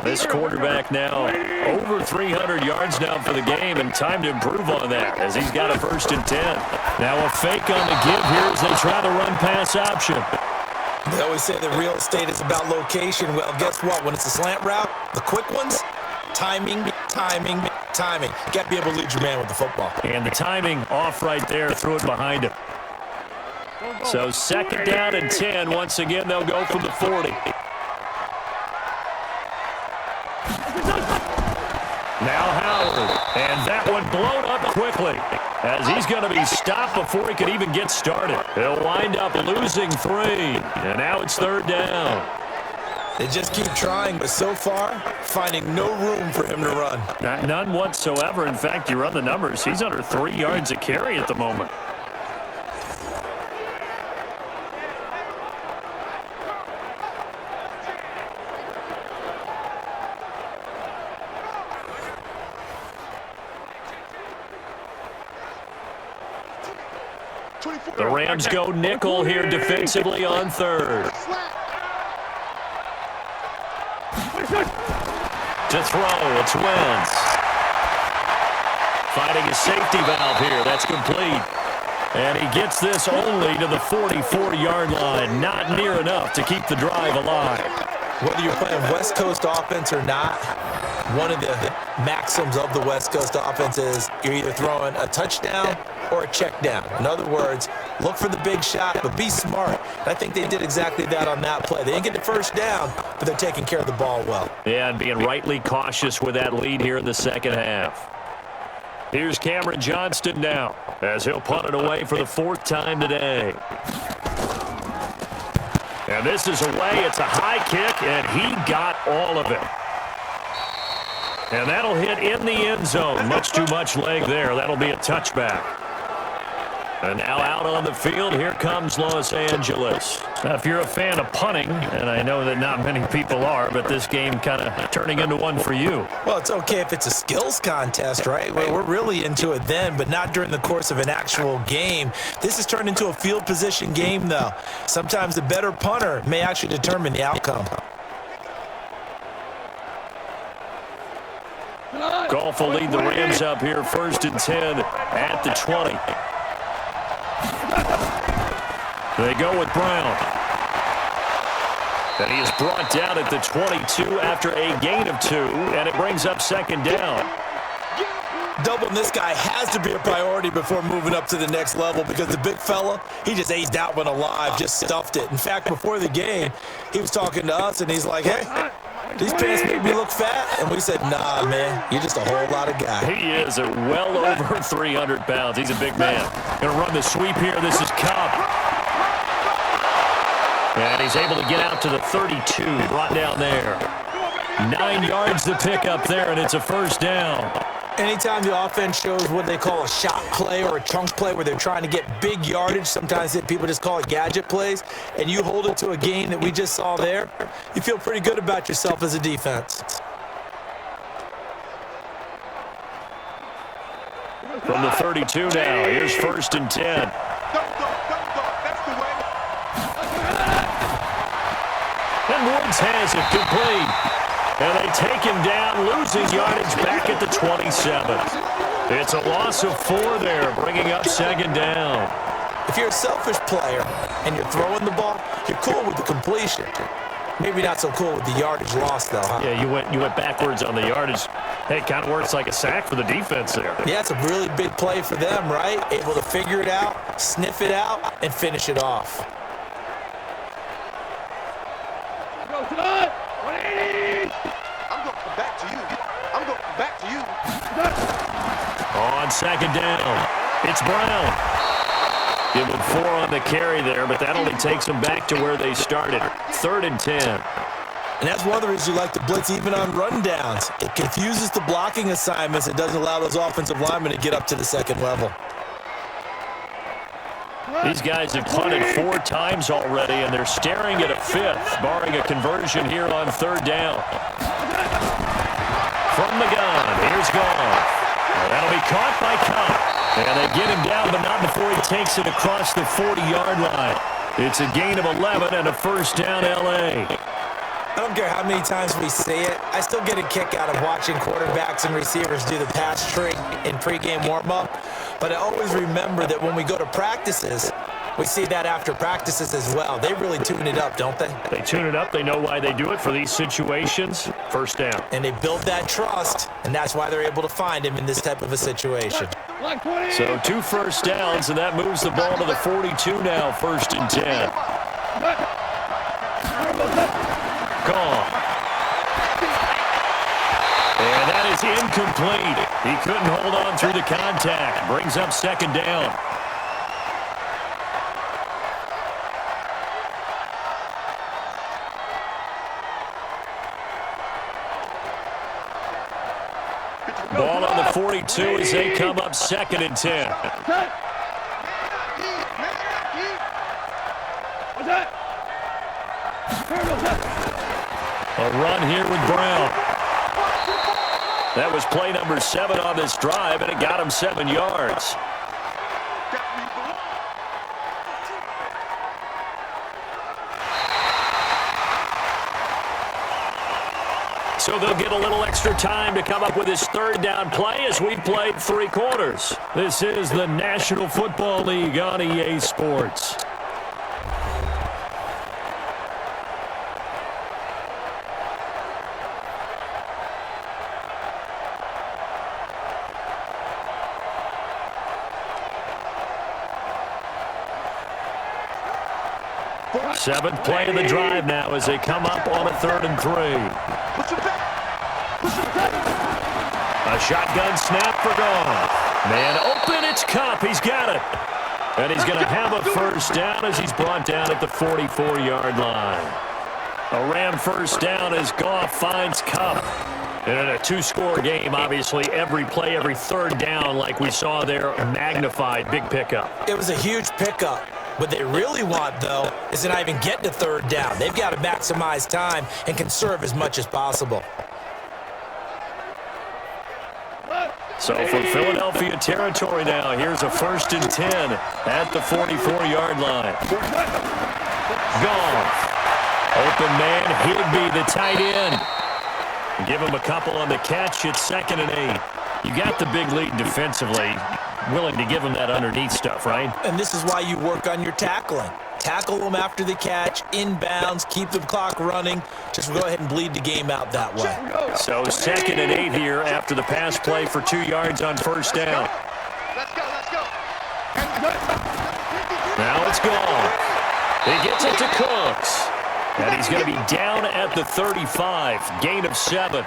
This quarterback now over 300 yards now for the game, and time to improve on that as he's got a 1st and 10. Now a fake on the give here as they try to run pass option. They always say that real estate is about location. Well, guess what? When it's a slant route, the quick ones, timing. You got to be able to lead your man with the football. And the timing off right there, threw it behind him. So 2nd down and 10. Once again, they'll go from the 40. Now Howard, and that one blown up quickly as he's going to be stopped before he could even get started. He'll wind up losing 3, and now it's 3rd down. They just keep trying, but so far, finding no room for him to run. None whatsoever. In fact, you run the numbers. He's under 3 yards a carry at the moment. The Rams go nickel here defensively on 3rd. To throw, it's Wentz. Finding a safety valve here, that's complete. And he gets this only to the 44-yard line. Not near enough to keep the drive alive. Whether you're playing West Coast offense or not, one of the maxims of the West Coast offense is you're either throwing a touchdown or a check down. In other words, look for the big shot, but be smart. And I think they did exactly that on that play. They didn't get the first down, but they're taking care of the ball well. Yeah, and being rightly cautious with that lead here in the 2nd half. Here's Cameron Johnston now as he'll punt it away for the 4th time today. And this is away. It's a high kick, and he got all of it. And that'll hit in the end zone. Much too much leg there. That'll be a touchback. And now out on the field, here comes Los Angeles. Now, if you're a fan of punting, and I know that not many people are, but this game kind of turning into one for you. Well, it's okay if it's a skills contest, right? We're really into it then, but not during the course of an actual game. This has turned into a field position game, though. Sometimes the better punter may actually determine the outcome. Goff will lead the Rams up here, 1st and 10 at the 20. They go with Brown. And he is brought down at the 22 after a gain of 2, and it brings up 2nd down. Doubling this guy has to be a priority before moving up to the next level because the big fella, he just aged out when alive, just stuffed it. In fact, before the game, he was talking to us, and he's like, hey, these pants make me look fat. And we said, nah, man, you're just a whole lot of guy. He is at well over 300 pounds. He's a big man. Going to run the sweep here. This is Cup. And he's able to get out to the 32, brought down there. 9 yards to pick up there, and it's a 1st down. Anytime the offense shows what they call a shot play or a chunk play where they're trying to get big yardage, sometimes people just call it gadget plays, and you hold it to a gain that we just saw there, you feel pretty good about yourself as a defense. From the 32 now, here's 1st and 10. And Woods has it complete. And they take him down, losing yardage back at the 27. It's a loss of 4 there, bringing up 2nd down. If you're a selfish player and you're throwing the ball, you're cool with the completion. Maybe not so cool with the yardage loss, though, huh? Yeah, you went backwards on the yardage. Hey, it kind of works like a sack for the defense there. Yeah, it's a really big play for them, right? Able to figure it out, sniff it out, and finish it off. On 2nd down, it's Brown. Give him 4 on the carry there, but that only takes them back to where they started. 3rd and 10. And that's one of the reasons you like to blitz even on rundowns. It confuses the blocking assignments. It doesn't allow those offensive linemen to get up to the 2nd level. These guys have punted 4 times already, and they're staring at a 5th, barring a conversion here on 3rd down. From the gun, here's Goff. That'll be caught by Cup. And they get him down, but not before he takes it across the 40-yard line. It's a gain of 11 and a 1st down, L.A. I don't care how many times we say it, I still get a kick out of watching quarterbacks and receivers do the pass trick in pregame warm-up. But I always remember that when we go to practices, we see that after practices as well. They really tune it up, don't they? They tune it up. They know why they do it for these situations. 1st down. And they build that trust, and that's why they're able to find him in this type of a situation. So 2 1st downs, and that moves the ball to the 42 now, 1st and 10. Gone. And that is incomplete. He couldn't hold on through the contact. Brings up 2nd down. Ball on the 42 as they come up 2nd and 10. A run here with Brown. That was play number 7 on this drive, and it got him 7 yards. So they'll get a little extra time to come up with his 3rd down play as we've played 3 quarters. This is the National Football League on EA Sports. Seventh play of the drive now as they come up on a 3rd and 3. A shotgun snap for Goff. Man open, it's Cup. He's got it. And he's going to have a first down as he's brought down at the 44-yard line. A Ram first down as Goff finds Cup. And in a two-score game, obviously, every play, every third down, like we saw there, magnified. Big pickup. It was a huge pickup. What they really want, though, is to not even get to third down. They've got to maximize time and conserve as much as possible. So for Philadelphia territory now, here's a 1st and 10 at the 44-yard line. Goff. Open man, Higbee, the tight end. Give him a couple on the catch. It's 2nd and 8. You got the big lead defensively. Willing to give him that underneath stuff, right? And this is why you work on your tackling. Tackle them after the catch, inbounds, keep the clock running. Just go ahead and bleed the game out that way. So 2nd and 8 here after the pass play for 2 yards on first down. Let's go. Now it's gone. He gets it to Cooks. And he's going to be down at the 35. Gain of 7.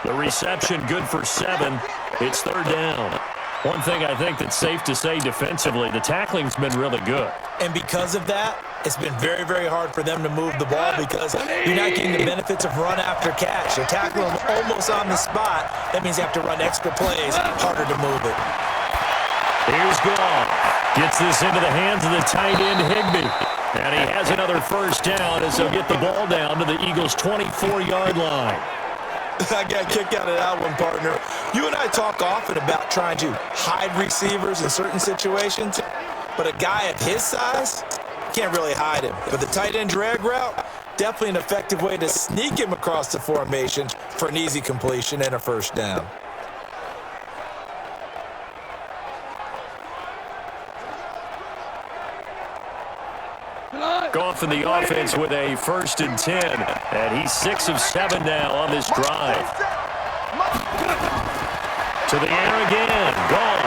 The reception good for 7. It's 3rd down. One thing I think that's safe to say defensively, the tackling's been really good. And because of that, it's been very, very hard for them to move the ball because you're not getting the benefits of run after catch. You're tackling them almost on the spot. That means you have to run extra plays, harder to move it. Here's Goff. Gets this into the hands of the tight end, Higbee. And he has another first down as they'll get the ball down to the Eagles' 24-yard line. I got a kick out of that one, partner. You and I talk often about trying to hide receivers in certain situations, but a guy of his size can't really hide him. But the tight end drag route, definitely an effective way to sneak him across the formation for an easy completion and a first down. Goff in the offense with a 1st and 10. And he's 6 of 7 now on this drive. To the air again. Goff.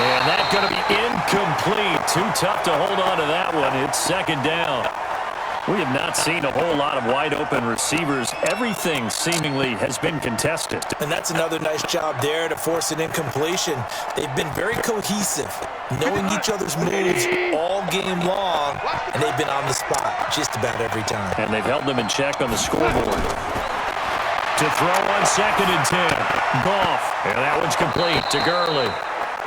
And that's going to be incomplete. Too tough to hold on to that one. It's 2nd down. We have not seen a whole lot of wide-open receivers. Everything seemingly has been contested. And that's another nice job there to force an incompletion. They've been very cohesive, knowing each other's moves all game long, and they've been on the spot just about every time. And they've held them in check on the scoreboard. To throw on 2nd and 10. Goff. And that one's complete to Gurley.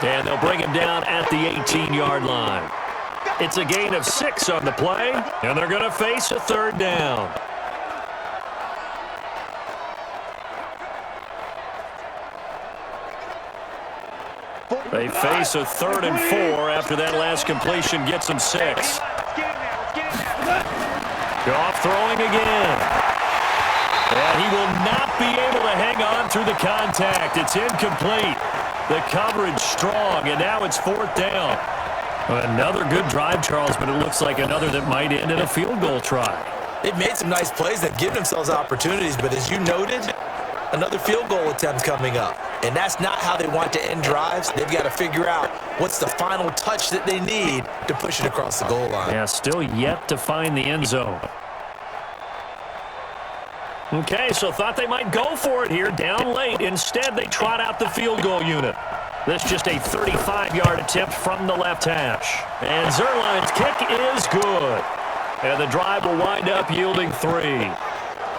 And they'll bring him down at the 18-yard line. It's a gain of 6 on the play, and they're going to face a 3rd down. They face a 3rd and 4 after that last completion gets them 6. Goff throwing again. And he will not be able to hang on through the contact. It's incomplete. The coverage strong, and now it's 4th down. Another good drive, Charles, but it looks like another that might end in a field goal try. They've made some nice plays that give themselves opportunities, but as you noted, another field goal attempt coming up. And that's not how they want to end drives. They've got to figure out what's the final touch that they need to push it across the goal line. Yeah, still yet to find the end zone. Okay, so thought they might go for it here, down late. Instead, they trot out the field goal unit. This just a 35-yard attempt from the left hash. And Zuerlein's kick is good. And the drive will wind up yielding 3.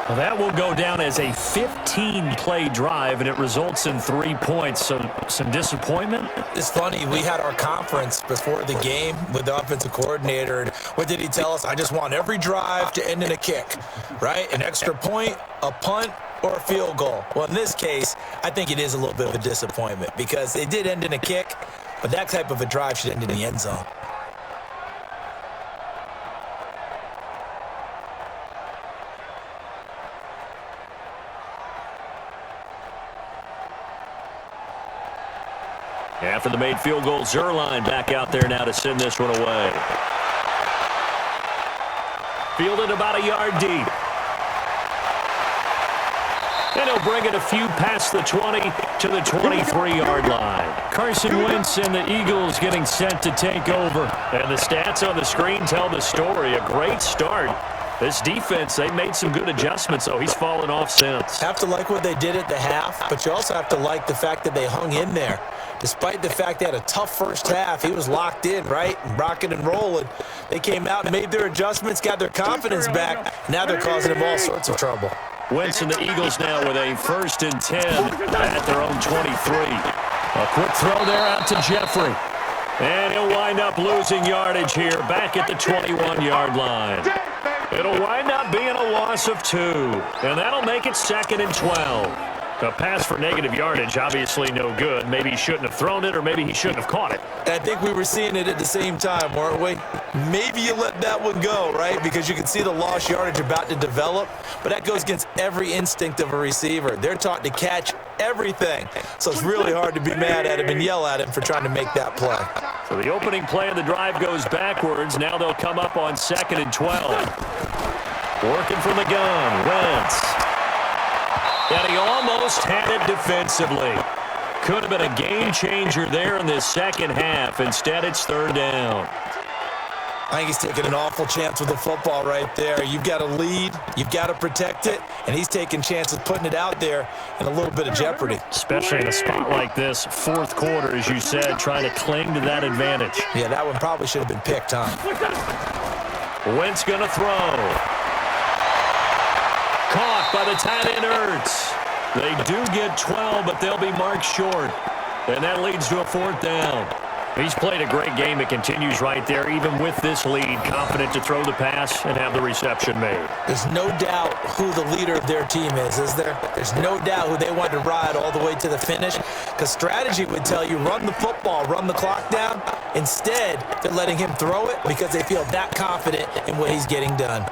Well, that will go down as a 15-play drive, and it results in 3 points. So some disappointment? It's funny. We had our conference before the game with the offensive coordinator. And what did he tell us? I just want every drive to end in a kick, right? An extra point, a punt, or a field goal. Well, in this case, I think it is a little bit of a disappointment because it did end in a kick, but that type of a drive should end in the end zone. After the made field goal, Zuerlein back out there now to send this one away. Fielded about a yard deep. And he'll bring it a few past the 20 to the 23-yard line. Carson Wentz and the Eagles getting set to take over. And the stats on the screen tell the story. A great start This defense, they made some good adjustments, so he's fallen off since. Have to like what they did at the half, but you also have to like the fact that they hung in there. Despite the fact they had a tough first half, he was locked in, right? Rocking and rolling. They came out and made their adjustments, got their confidence back. Now they're causing him all sorts of trouble. Wentz and the Eagles now with a 1st and 10 at their own 23. A quick throw there out to Jeffrey. And he'll wind up losing yardage here back at the 21-yard line. It'll wind up being a loss of 2. And that'll make it 2nd and 12. A pass for negative yardage, obviously no good. Maybe he shouldn't have thrown it, or maybe he shouldn't have caught it. I think we were seeing it at the same time, weren't we? Maybe you let that one go, right? Because you can see the lost yardage about to develop, but that goes against every instinct of a receiver. They're taught to catch everything, so it's really hard to be mad at him and yell at him for trying to make that play. So the opening play of the drive goes backwards. Now they'll come up on 2nd and 12. Working from the gun, Wentz. And he almost had it defensively. Could have been a game changer there in this second half. Instead, it's 3rd down. I think he's taking an awful chance with the football right there. You've got to lead, you've got to protect it, and he's taking chances putting it out there in a little bit of jeopardy. Especially in a spot like this, 4th quarter, as you said, trying to cling to that advantage. Yeah, that one probably should have been picked, huh? Wentz going to throw. Caught by the tight end Ertz. They do get 12, but they'll be marked short. And that leads to a 4th down. He's played a great game. It continues right there, even with this lead. Confident to throw the pass and have the reception made. There's no doubt who the leader of their team is there? There's no doubt who they want to ride all the way to the finish. Because strategy would tell you, run the football, run the clock down. Instead, they're letting him throw it because they feel that confident in what he's getting done.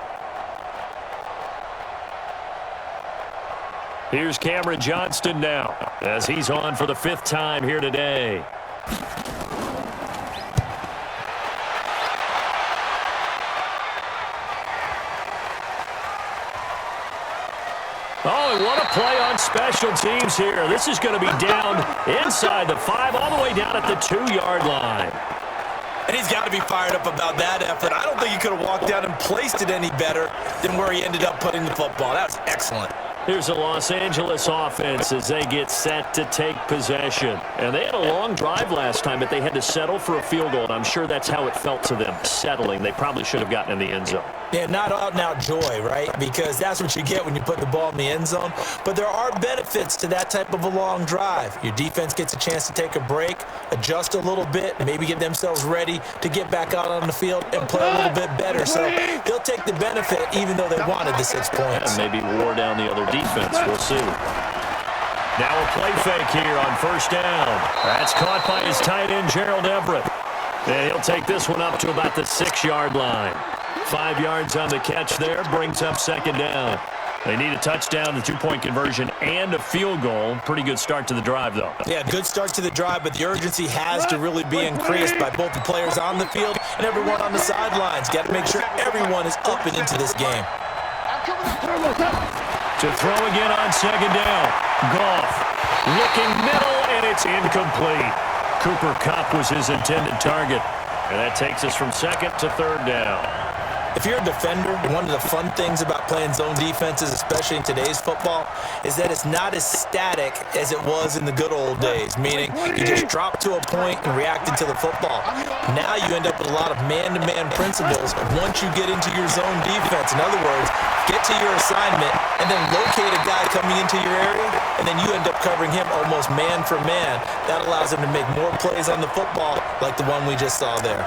Here's Cameron Johnston now, as he's on for the 5th time here today. Oh, and what a play on special teams here. This is going to be down inside the 5, all the way down at the 2-yard line. And he's got to be fired up about that effort. I don't think he could have walked down and placed it any better than where he ended up putting the football. That was excellent. Here's the Los Angeles offense as they get set to take possession. And they had a long drive last time, but they had to settle for a field goal, and I'm sure that's how it felt to them, settling. They probably should have gotten in the end zone. Yeah, not out-and-out joy, right? Because that's what you get when you put the ball in the end zone. But there are benefits to that type of a long drive. Your defense gets a chance to take a break, adjust a little bit, maybe get themselves ready to get back out on the field and play a little bit better. So they'll take the benefit even though they wanted the 6 points. And maybe wore down the other defense. We'll see. Now a play fake here on 1st down. That's caught by his tight end, Gerald Everett. And he'll take this one up to about the 6-yard line. 5 yards on the catch there, brings up 2nd down. They need a touchdown, a 2-point conversion, and a field goal. Pretty good start to the drive, though. Yeah, good start to the drive, but the urgency has to really be increased by both the players on the field and everyone on the sidelines. Got to make sure everyone is up and into this game. To throw again on 2nd down. Goff looking middle, and it's incomplete. Cooper Kupp was his intended target. And that takes us from 2nd to 3rd down. If you're a defender, one of the fun things about playing zone defenses, especially in today's football, is that it's not as static as it was in the good old days, meaning you just drop to a point and react into the football. Now you end up with a lot of man-to-man principles once you get into your zone defense. In other words, get to your assignment and then locate a guy coming into your area, and then you end up covering him almost man for man. That allows him to make more plays on the football like the one we just saw there.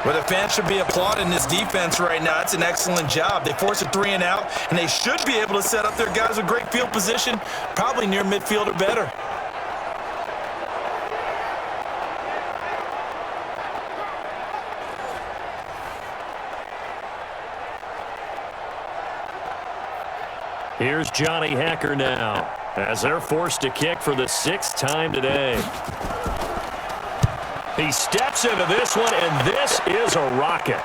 Well, the fans should be applauding this defense right now. It's an excellent job. They force a 3-and-out, and they should be able to set up their guys with great field position, probably near midfield or better. Here's Johnny Hacker now, as they're forced to kick for the 6th time today. He steps into this one, and this is a rocket.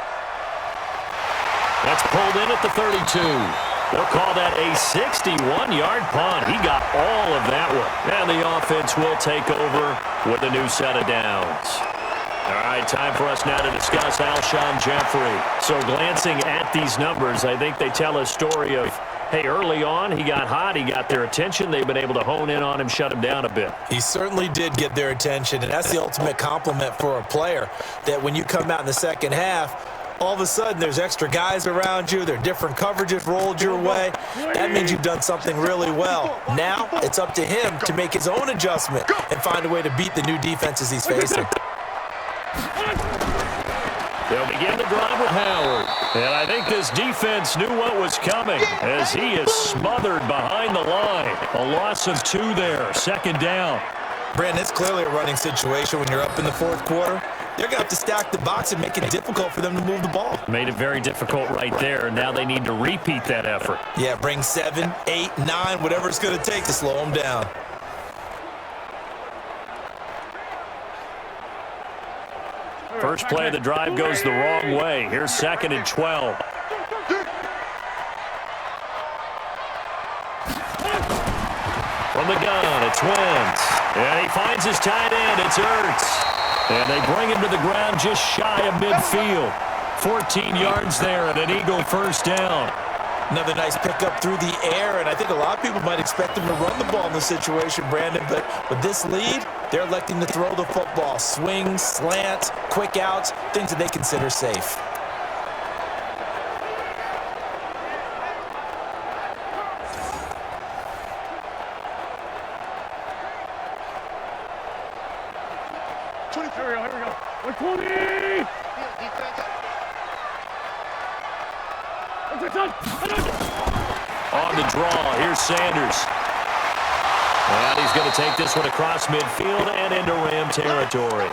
That's pulled in at the 32. They'll call that a 61-yard punt. He got all of that one. And the offense will take over with a new set of downs. All right, time for us now to discuss Alshon Jeffrey. So glancing at these numbers, I think they tell a story of, hey, early on, he got hot, he got their attention. They've been able to hone in on him, shut him down a bit. He certainly did get their attention, and that's the ultimate compliment for a player, that when you come out in the second half, all of a sudden there's extra guys around you, there are different coverages rolled your way. That means you've done something really well. Now it's up to him to make his own adjustment and find a way to beat the new defenses he's facing. They'll begin the drive with Howard. And I think this defense knew what was coming as he is smothered behind the line. A loss of 2 there, second down. Brandon, it's clearly a running situation when you're up in the fourth quarter. They're going to have to stack the box and make it difficult for them to move the ball. Made it very difficult right there, and now they need to repeat that effort. Yeah, bring 7, 8, 9, whatever it's going to take to slow them down. First play of the drive goes the wrong way. Here's 2nd and 12. From the gun, it's Wentz. And he finds his tight end. It's Ertz. And they bring him to the ground just shy of midfield. 14 yards there and an Eagle first down. Another nice pickup through the air, and I think a lot of people might expect them to run the ball in this situation, Brandon, but with this lead, they're electing to throw the football. Swings, slants, quick outs, things that they consider safe. Here we go. 120! On the draw, here's Sanders. And he's going to take this one across midfield and into Ram territory.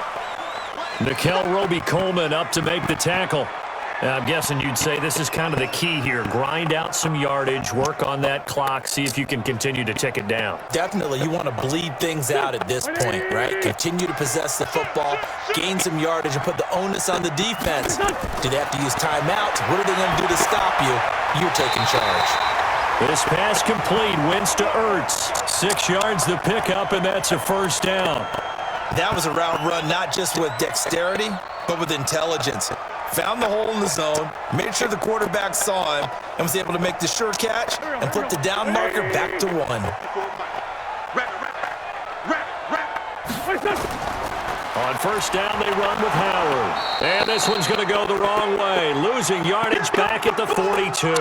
Nickel Roby-Coleman up to make the tackle. I'm guessing you'd say this is kind of the key here. Grind out some yardage, work on that clock, see if you can continue to tick it down. Definitely, you want to bleed things out at this point, right? Continue to possess the football, gain some yardage, and put the onus on the defense. Do they have to use timeouts? What are they going to do to stop you? You're taking charge. This pass complete, wins to Ertz. 6 yards the pickup, and that's a first down. That was a route run not just with dexterity, but with intelligence. Found the hole in the zone, made sure the quarterback saw him, and was able to make the sure catch and flip the down marker back to 1. On first down, they run with Howard. And this one's going to go the wrong way, losing yardage back at the 42.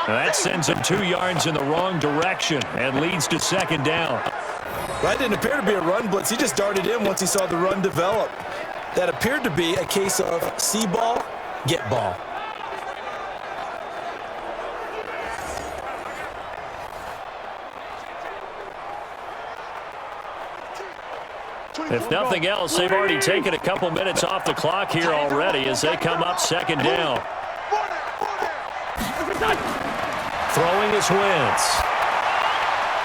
That sends him 2 yards in the wrong direction and leads to second down. That didn't appear to be a run blitz. He just darted in once he saw the run develop. That appeared to be a case of see ball, get ball. If nothing else, they've already taken a couple minutes off the clock here already as they come up second down. Throwing is Wentz.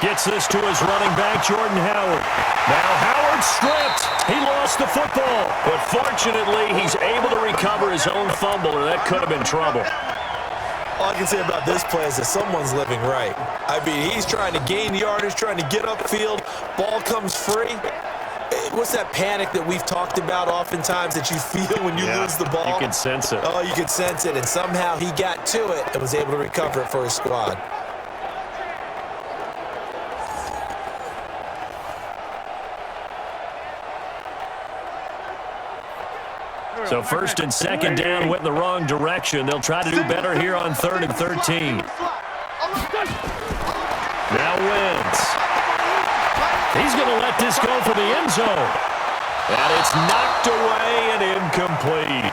Gets this to his running back, Jordan Howard. Now Howard stripped. He lost the football. But fortunately, he's able to recover his own fumble, or that could have been trouble. All I can say about this play is that someone's living right. I mean, he's trying to gain yardage, trying to get upfield. Ball comes free. What's that panic that we've talked about oftentimes that you feel when you lose the ball? You can sense it. Oh, you can sense it. And somehow he got to it and was able to recover it for his squad. So first and second down went in the wrong direction. They'll try to do better here on 3rd and 13. Now Wentz. He's going to let this go for the end zone. And it's knocked away and incomplete.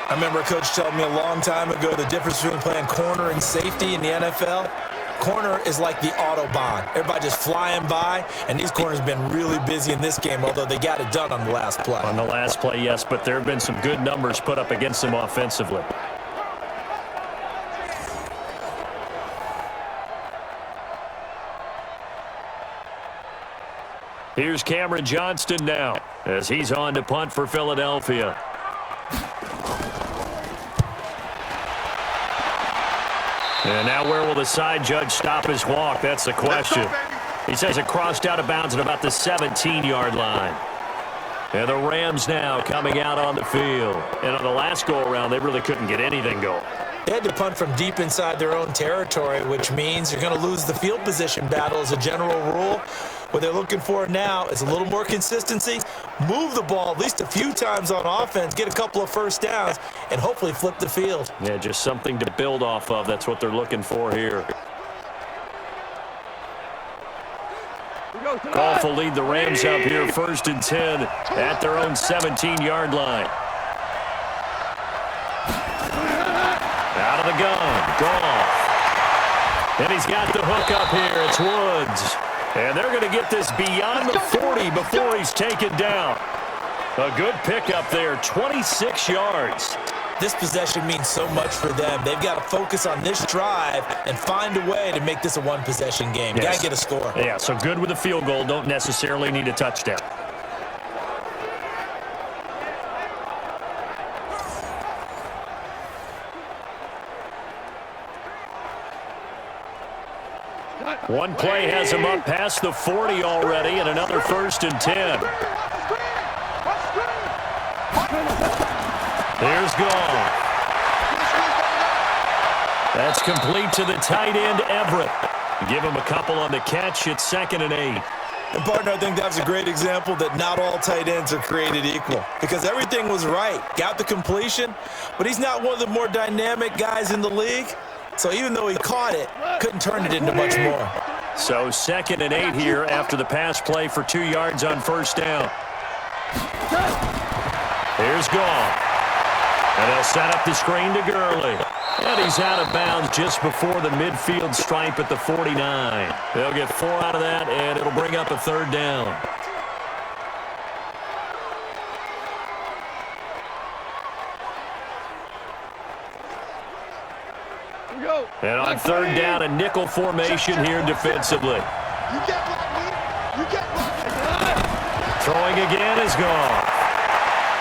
I remember a coach telling me a long time ago the difference between playing corner and safety in the NFL. Corner is like the Autobahn. Everybody just flying by, and these corners have been really busy in this game, although they got it done on the last play. On the last play, yes, but there have been some good numbers put up against them offensively. Here's Cameron Johnston now as he's on to punt for Philadelphia. And now where will the side judge stop his walk? That's the question. He says it crossed out of bounds at about the 17-yard line. And the Rams now coming out on the field. And on the last go-around, they really couldn't get anything going. They had to punt from deep inside their own territory, which means you're going to lose the field position battle as a general rule. What they're looking for now is a little more consistency, move the ball at least a few times on offense, get a couple of first downs, and hopefully flip the field. Yeah, just something to build off of. That's what they're looking for here. Goff will lead the Rams up here, 1st and 10 at their own 17-yard line. Out of the gun, Goff. And he's got the hook up here. It's Woods. And they're going to get this beyond the 40 before he's taken down. A good pickup there, 26 yards. This possession means so much for them. They've got to focus on this drive and find a way to make this a one-possession game. Yes. Got to get a score. Yeah, so good with a field goal. Don't necessarily need a touchdown. One play has him up past the 40 already, and another 1st and 10. There's Goff. That's complete to the tight end, Everett. Give him a couple on the catch. It's 2nd and 8. And partner, I think that was a great example that not all tight ends are created equal, because everything was right. Got the completion, but he's not one of the more dynamic guys in the league. So even though he caught it, couldn't turn it into much more. So 2nd and 8 here after the pass play for 2 yards on 1st down. Here's Goff. And they'll set up the screen to Gurley. And he's out of bounds just before the midfield stripe at the 49. They'll get 4 out of that, and it'll bring up a 3rd down. And on 3rd down, a nickel formation here defensively. Throwing again is Goff.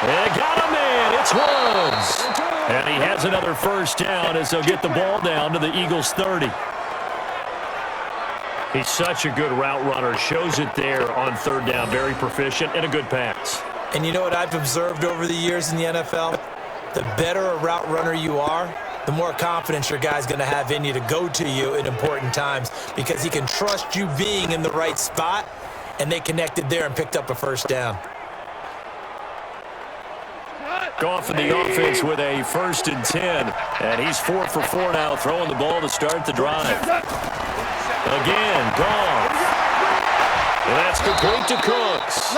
They got him in. It's Woods. And he has another 1st down as they'll get the ball down to the Eagles' 30. He's such a good route runner. Shows it there on 3rd down. Very proficient and a good pass. And you know what I've observed over the years in the NFL? The better a route runner you are, the more confidence your guy's going to have in you to go to you in important times, because he can trust you being in the right spot, and they connected there and picked up a 1st down. Goff in the offense with a 1st and 10, and he's 4 for 4 now, throwing the ball to start the drive. Again, Goff. And that's complete to Cooks.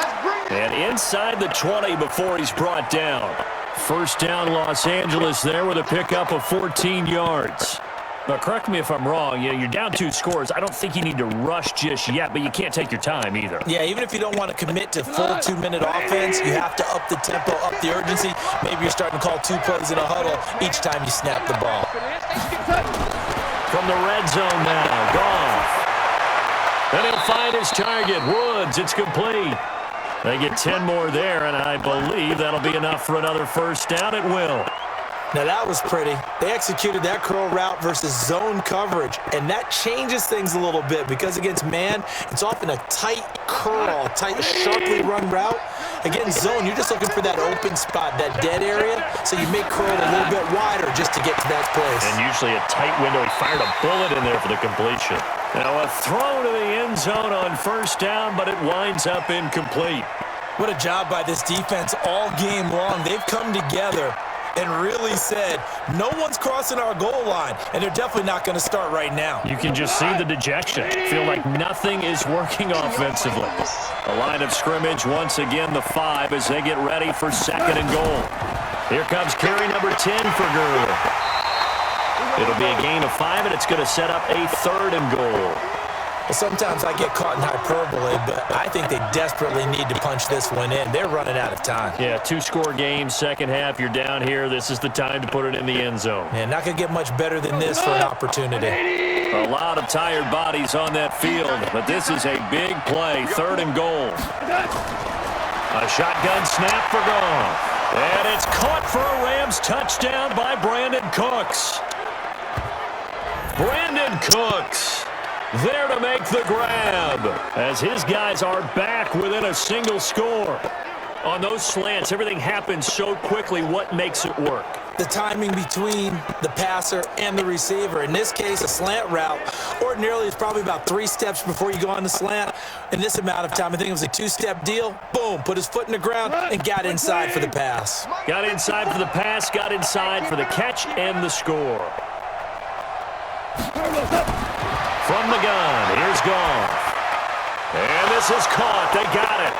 And inside the 20 before he's brought down. 1st down, Los Angeles there with a pickup of 14 yards. Now, correct me if I'm wrong. You're down 2 scores. I don't think you need to rush just yet, but you can't take your time either. Yeah, even if you don't want to commit to full 2-minute offense, you have to up the tempo, up the urgency. Maybe you're starting to call 2 plays in a huddle each time you snap the ball. From the red zone now, Goff. And he'll find his target, Woods. It's complete. They get 10 more there, and I believe that'll be enough for another 1st down. It will. Now that was pretty. They executed that curl route versus zone coverage, and that changes things a little bit, because against man, it's often a tight curl, tight, sharply run route. Against zone, you're just looking for that open spot, that dead area, so you make curl a little bit wider just to get to that place. And usually a tight window. He fired a bullet in there for the completion. Now a throw to the end zone on 1st down, but it winds up incomplete. What a job by this defense all game long. They've come together and really said, no one's crossing our goal line, and they're definitely not going to start right now. You can just see the dejection. Feel like nothing is working offensively. A line of scrimmage, once again the 5 as they get ready for 2nd and goal. Here comes carry number 10 for Gurley. It'll be a gain of 5, and it's going to set up a 3rd and goal. Well, sometimes I get caught in hyperbole, but I think they desperately need to punch this one in. They're running out of time. Yeah, 2-score game, 2nd half. You're down here. This is the time to put it in the end zone. Man, not going to get much better than this for an opportunity. A lot of tired bodies on that field, but this is a big play. 3rd and goal. A shotgun snap for Goff. And it's caught for a Rams touchdown by Brandon Cooks. Brandon Cooks. There to make the grab as his guys are back within a single score. On those slants, everything happens so quickly. What makes it work? The timing between the passer and the receiver. In this case, a slant route ordinarily is probably about 3 steps before you go on the slant. In this amount of time, I think it was a 2-step deal. Boom, put his foot in the ground and got inside for the pass. Got inside for the pass, got inside for the catch and the score. From the gun, here's Goff. And this is caught. They got it.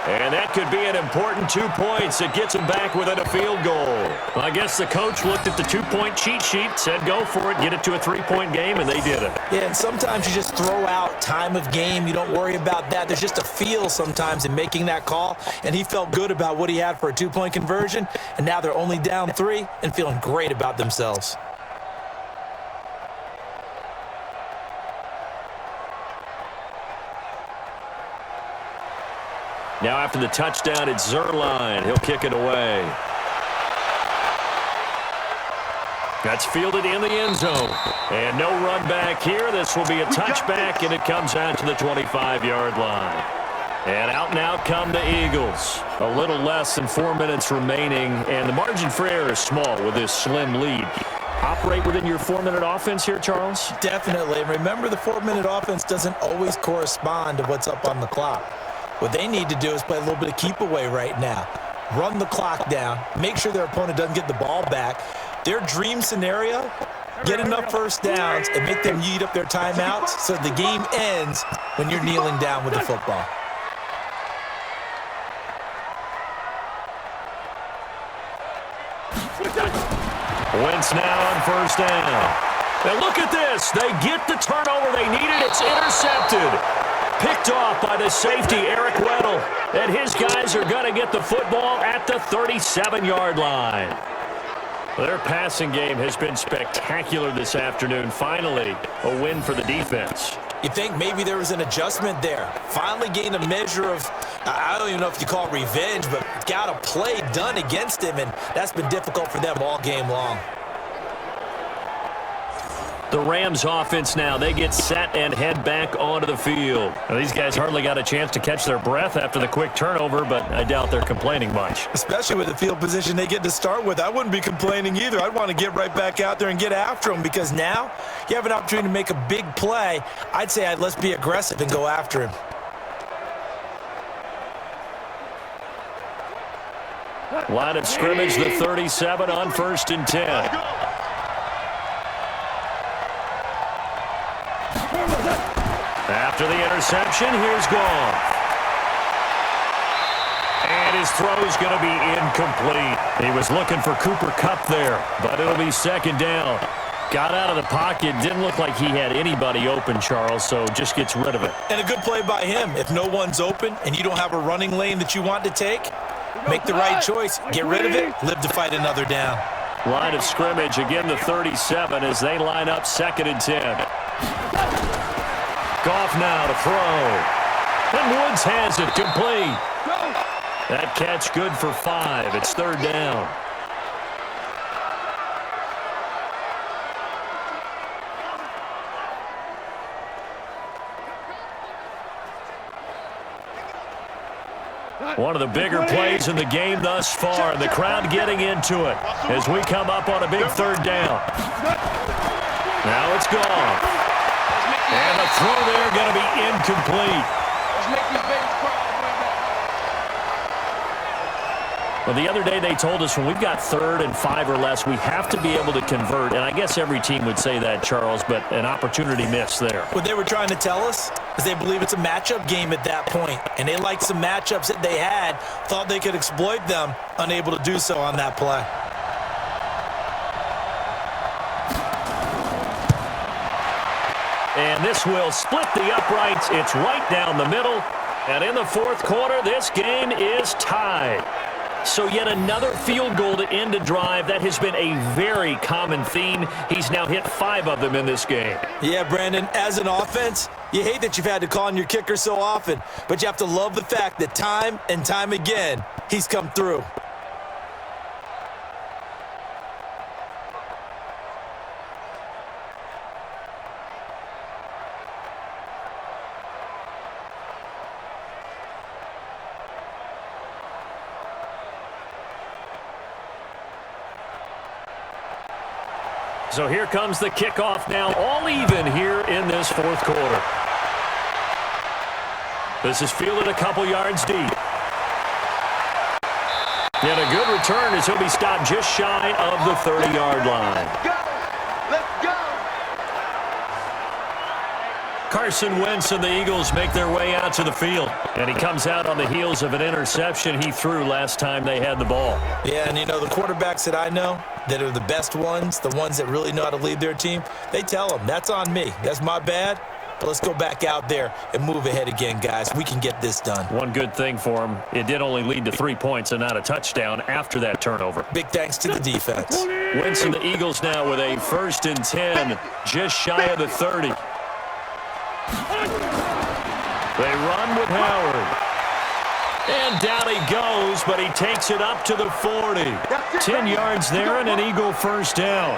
And that could be an important 2 points. It gets them back within a field goal. I guess the coach looked at the 2-point cheat sheet, said go for it, get it to a 3-point game, and they did it. Yeah, and sometimes you just throw out time of game. You don't worry about that. There's just a feel sometimes in making that call, and he felt good about what he had for a 2-point conversion, and now they're only down 3 and feeling great about themselves. Now after the touchdown, it's Zerline. He'll kick it away. That's fielded in the end zone. And no run back here. This will be a touchback, and it comes out to the 25-yard line. And out now come the Eagles. A little less than 4 minutes remaining, and the margin for error is small with this slim lead. Operate within your 4-minute offense here, Charles? Definitely. Remember, the 4-minute offense doesn't always correspond to what's up on the clock. What they need to do is play a little bit of keep away right now. Run the clock down. Make sure their opponent doesn't get the ball back. Their dream scenario, get enough first downs and make them eat up their timeouts so the game ends when you're kneeling down with the football. Wentz now on first down. And look at this. They get the turnover they needed. It's intercepted. Picked off by the safety, Eric Weddle. And his guys are going to get the football at the 37-yard line. Their passing game has been spectacular this afternoon. Finally, a win for the defense. You think maybe there was an adjustment there. Finally gained a measure of, I don't even know if you call it revenge, but got a play done against him, and that's been difficult for them all game long. The Rams offense now, they get set and head back onto the field. Now, these guys hardly got a chance to catch their breath after the quick turnover, but I doubt they're complaining much. Especially with the field position they get to start with. I wouldn't be complaining either. I'd want to get right back out there and get after them, because now you have an opportunity to make a big play. I'd say let's be aggressive and go after him. Line of scrimmage, the 37 on 1st and 10. After the interception, here's Goff. And his throw's going to be incomplete. He was looking for Cooper Kupp there, but it'll be 2nd down. Got out of the pocket. Didn't look like he had anybody open, Charles, so just gets rid of it. And a good play by him. If no one's open and you don't have a running lane that you want to take, make the right choice. Get rid of it. Live to fight another down. Line of scrimmage, again the 37 as they line up 2nd and 10. Goff now to throw. And Woods has it complete. That catch good for 5. It's 3rd down. One of the bigger plays in the game thus far. The crowd getting into it as we come up on a big 3rd down. Now it's Goff. And the throw there going to be incomplete. Well, the other day they told us when we've got 3rd and 5 or less, we have to be able to convert. And I guess every team would say that, Charles, but an opportunity missed there. What they were trying to tell us is they believe it's a matchup game at that point. And they liked some matchups that they had, thought they could exploit them, unable to do so on that play. And this will split the uprights. It's right down the middle. And in the 4th quarter, this game is tied. So yet another field goal to end a drive. That has been a very common theme. He's now hit 5 of them in this game. Yeah, Brandon, as an offense, you hate that you've had to call on your kicker so often, but you have to love the fact that time and time again, he's come through. So here comes the kickoff now, all even here in this fourth quarter. This is fielded a couple yards deep. And a good return as he'll be stopped just shy of the 30-yard line. Let's go! Carson Wentz and the Eagles make their way out to the field. And he comes out on the heels of an interception he threw last time they had the ball. Yeah, and you know, the quarterbacks that I know that are the best ones, the ones that really know how to lead their team, they tell them, that's on me. That's my bad. But let's go back out there and move ahead again, guys. We can get this done. One good thing for him, it did only lead to 3 points and not a touchdown after that turnover. Big thanks to the defense. Wentz and the Eagles now with a 1st and 10, just shy of the 30. They run with Howard. And down he goes, but he takes it up to the 40. 10 yards there and an Eagle first down.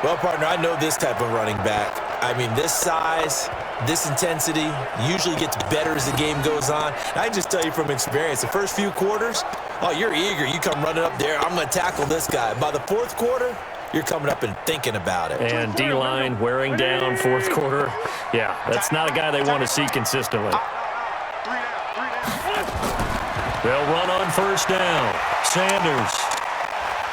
Well, partner, I know this type of running back. I mean, this size, this intensity usually gets better as the game goes on. And I can just tell you from experience, the first few quarters, oh, you're eager. You come running up there, I'm going to tackle this guy. By the fourth quarter, you're coming up and thinking about it. And D-line wearing down fourth quarter. Yeah, that's not a guy they want to see consistently. They'll run on first down. Sanders.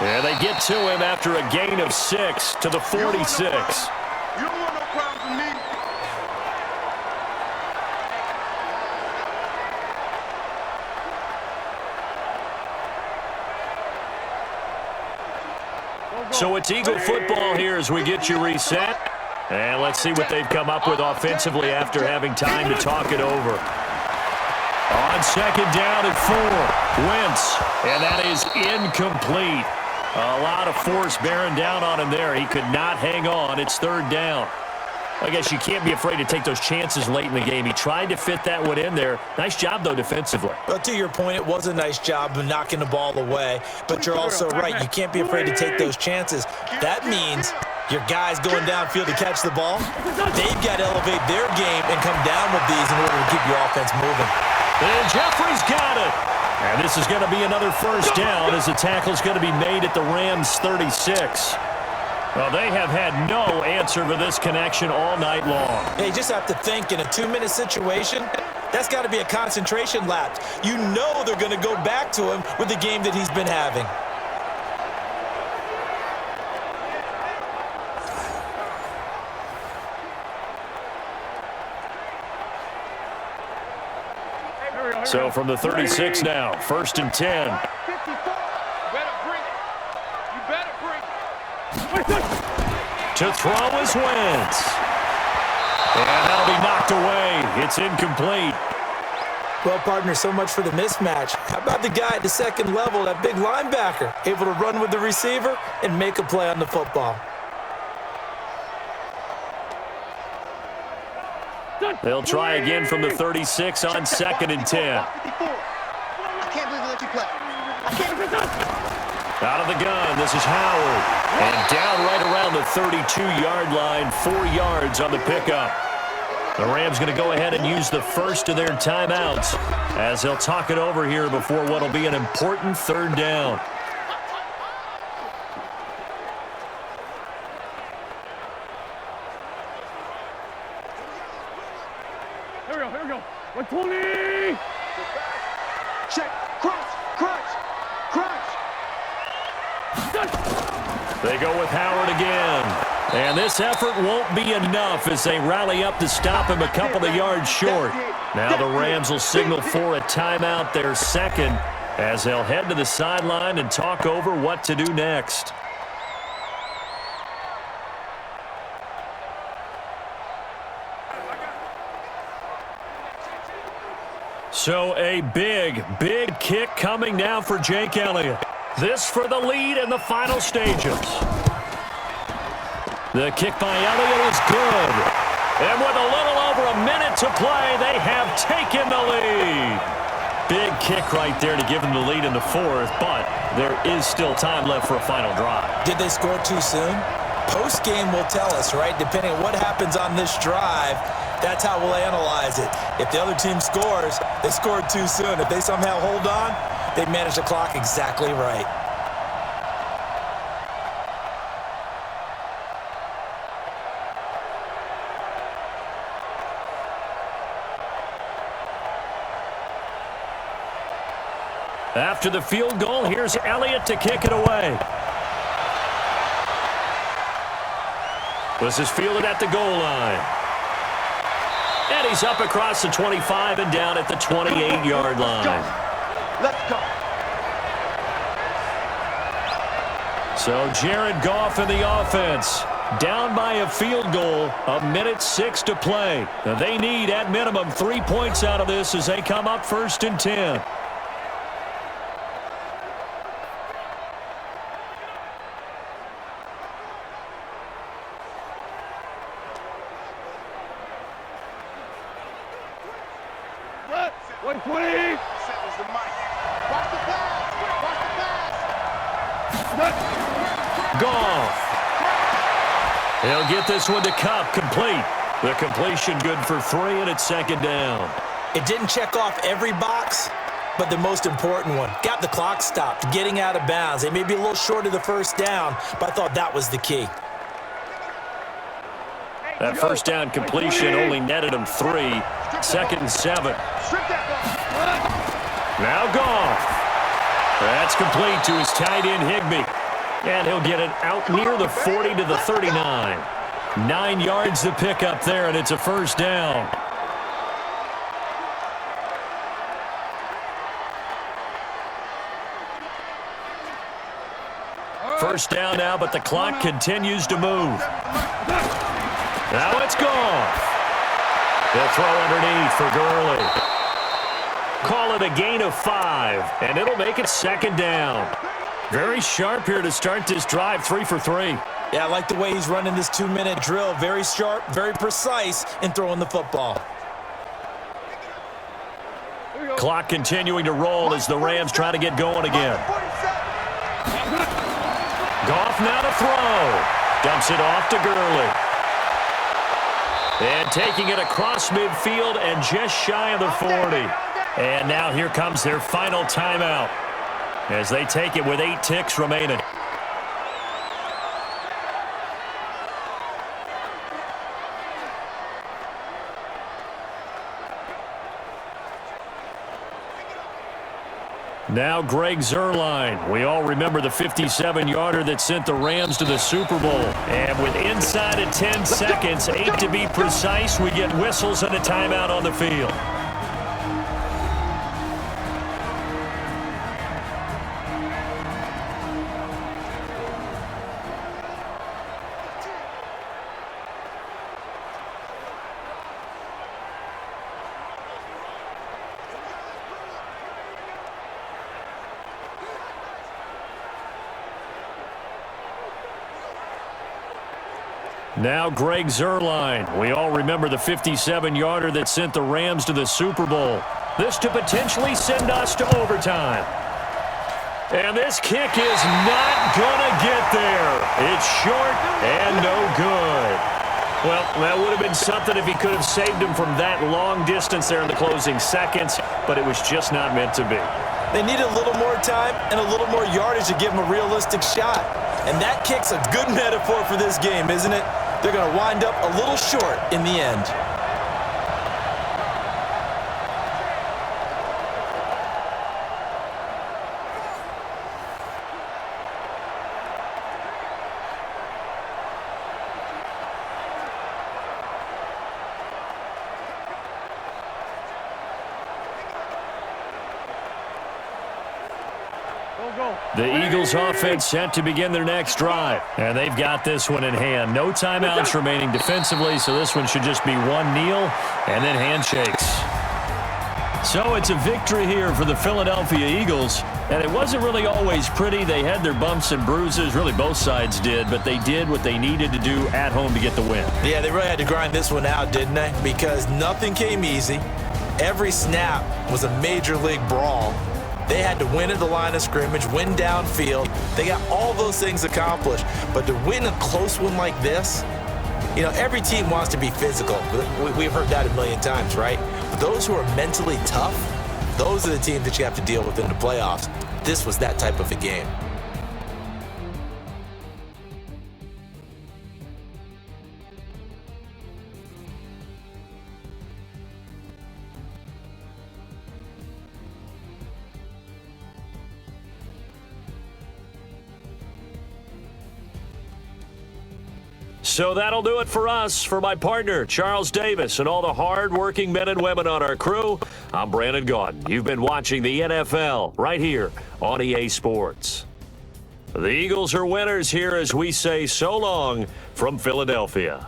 And they get to him after a gain of 6 to the 46. You don't want no problems with me. So it's Eagle football here as we get you reset. And let's see what they've come up with offensively after having time to talk it over. On second down at 4, Wentz, and that is incomplete. A lot of force bearing down on him there. He could not hang on. It's third down. I guess you can't be afraid to take those chances late in the game. He tried to fit that one in there. Nice job, though, defensively. Well, to your point, it was a nice job of knocking the ball away, but you're also right. You can't be afraid to take those chances. That means your guys going downfield to catch the ball, they've got to elevate their game and come down with these in order to keep your offense moving. And Jeffrey's got it. And this is going to be another first down as the tackle's going to be made at the Rams' 36. Well, they have had no answer for this connection all night long. Yeah, you just have to think in a 2-minute situation, that's got to be a concentration lapse. You know they're going to go back to him with the game that he's been having. So from the 36 now, 1st and 10. To throw is Wentz. And that'll be knocked away. It's incomplete. Well, partner, so much for the mismatch. How about the guy at the second level, that big linebacker, able to run with the receiver and make a play on the football? They'll try again from the 36 on 2nd and 10. I can't believe they let you play. I can't. Out of the gun, this is Howard. And down right around the 32-yard line, 4 yards on the pickup. The Rams going to go ahead and use the first of their timeouts as they'll talk it over here before what will be an important third down. Here we go. 120! Check. Crunch. They go with Howard again. And this effort won't be enough as they rally up to stop him a couple of yards short. Now the Rams will signal for a timeout, their second, as they'll head to the sideline and talk over what to do next. So a big kick coming now for Jake Elliott. This for the lead in the final stages. The kick by Elliott is good. And with a little over a minute to play, they have taken the lead. Big kick right there to give them the lead in the fourth, but there is still time left for a final drive. Did they score too soon? Post-game will tell us, right? Depending on what happens on this drive, that's how we'll analyze it. If the other team scores, they scored too soon. If they somehow hold on, they manage the clock exactly right. After the field goal, here's Elliott to kick it away. This is fielded at the goal line. And he's up across the 25 and down at the 28-yard line. Let's go. So Jared Goff in the offense. Down by a field goal, 1:06 to play. Now they need, at minimum, 3 points out of this as they come up 1st and 10. Goff. He'll get this one to Cup, complete. The completion good for 3, and it's 2nd down. It didn't check off every box, but the most important one. Got the clock stopped, getting out of bounds. They may be a little short of the 1st down, but I thought that was the key. That 1st down completion only netted him 3. 2nd and 7. Now Goff. That's complete to his tight end, Higbee. And he'll get it out near the 40 to the 39. 9 yards to pick up there, and it's a 1st down. First down now, but the clock continues to move. Now it's Goff. They'll throw underneath for Gurley. Call it a gain of 5, and it'll make it 2nd down. Very sharp here to start this drive, 3 for 3. Yeah, I like the way he's running this 2-minute drill. Very sharp, very precise in throwing the football. Clock continuing to roll as the Rams try to get going again. Goff now to throw. Dumps it off to Gurley. And taking it across midfield and just shy of the 40. And now here comes their final timeout as they take it with 8 ticks remaining. Now Greg Zuerlein. We all remember the 57-yarder that sent the Rams to the Super Bowl. And with inside of 10 seconds, 8 to be precise, we get whistles and a timeout on the field. Now Greg Zuerlein. We all remember the 57-yarder that sent the Rams to the Super Bowl. This to potentially send us to overtime. And this kick is not going to get there. It's short and no good. Well, that would have been something if he could have saved him from that long distance there in the closing seconds, but it was just not meant to be. They need a little more time and a little more yardage to give him a realistic shot. And that kick's a good metaphor for this game, isn't it? They're going to wind up a little short in the end. The Eagles offense set to begin their next drive. And they've got this one in hand. No timeouts remaining defensively, so this one should just be one kneel and then handshakes. So it's a victory here for the Philadelphia Eagles. And it wasn't really always pretty. They had their bumps and bruises. Really, both sides did. But they did what they needed to do at home to get the win. Yeah, they really had to grind this one out, didn't they? Because nothing came easy. Every snap was a major league brawl. They had to win at the line of scrimmage, win downfield. They got all those things accomplished. But to win a close one like this, you know, every team wants to be physical. We've heard that a million times, right? But those who are mentally tough, those are the teams that you have to deal with in the playoffs. This was that type of a game. So that'll do it for us. For my partner, Charles Davis, and all the hard-working men and women on our crew, I'm Brandon Gaudin. You've been watching the NFL right here on EA Sports. The Eagles are winners here as we say so long from Philadelphia.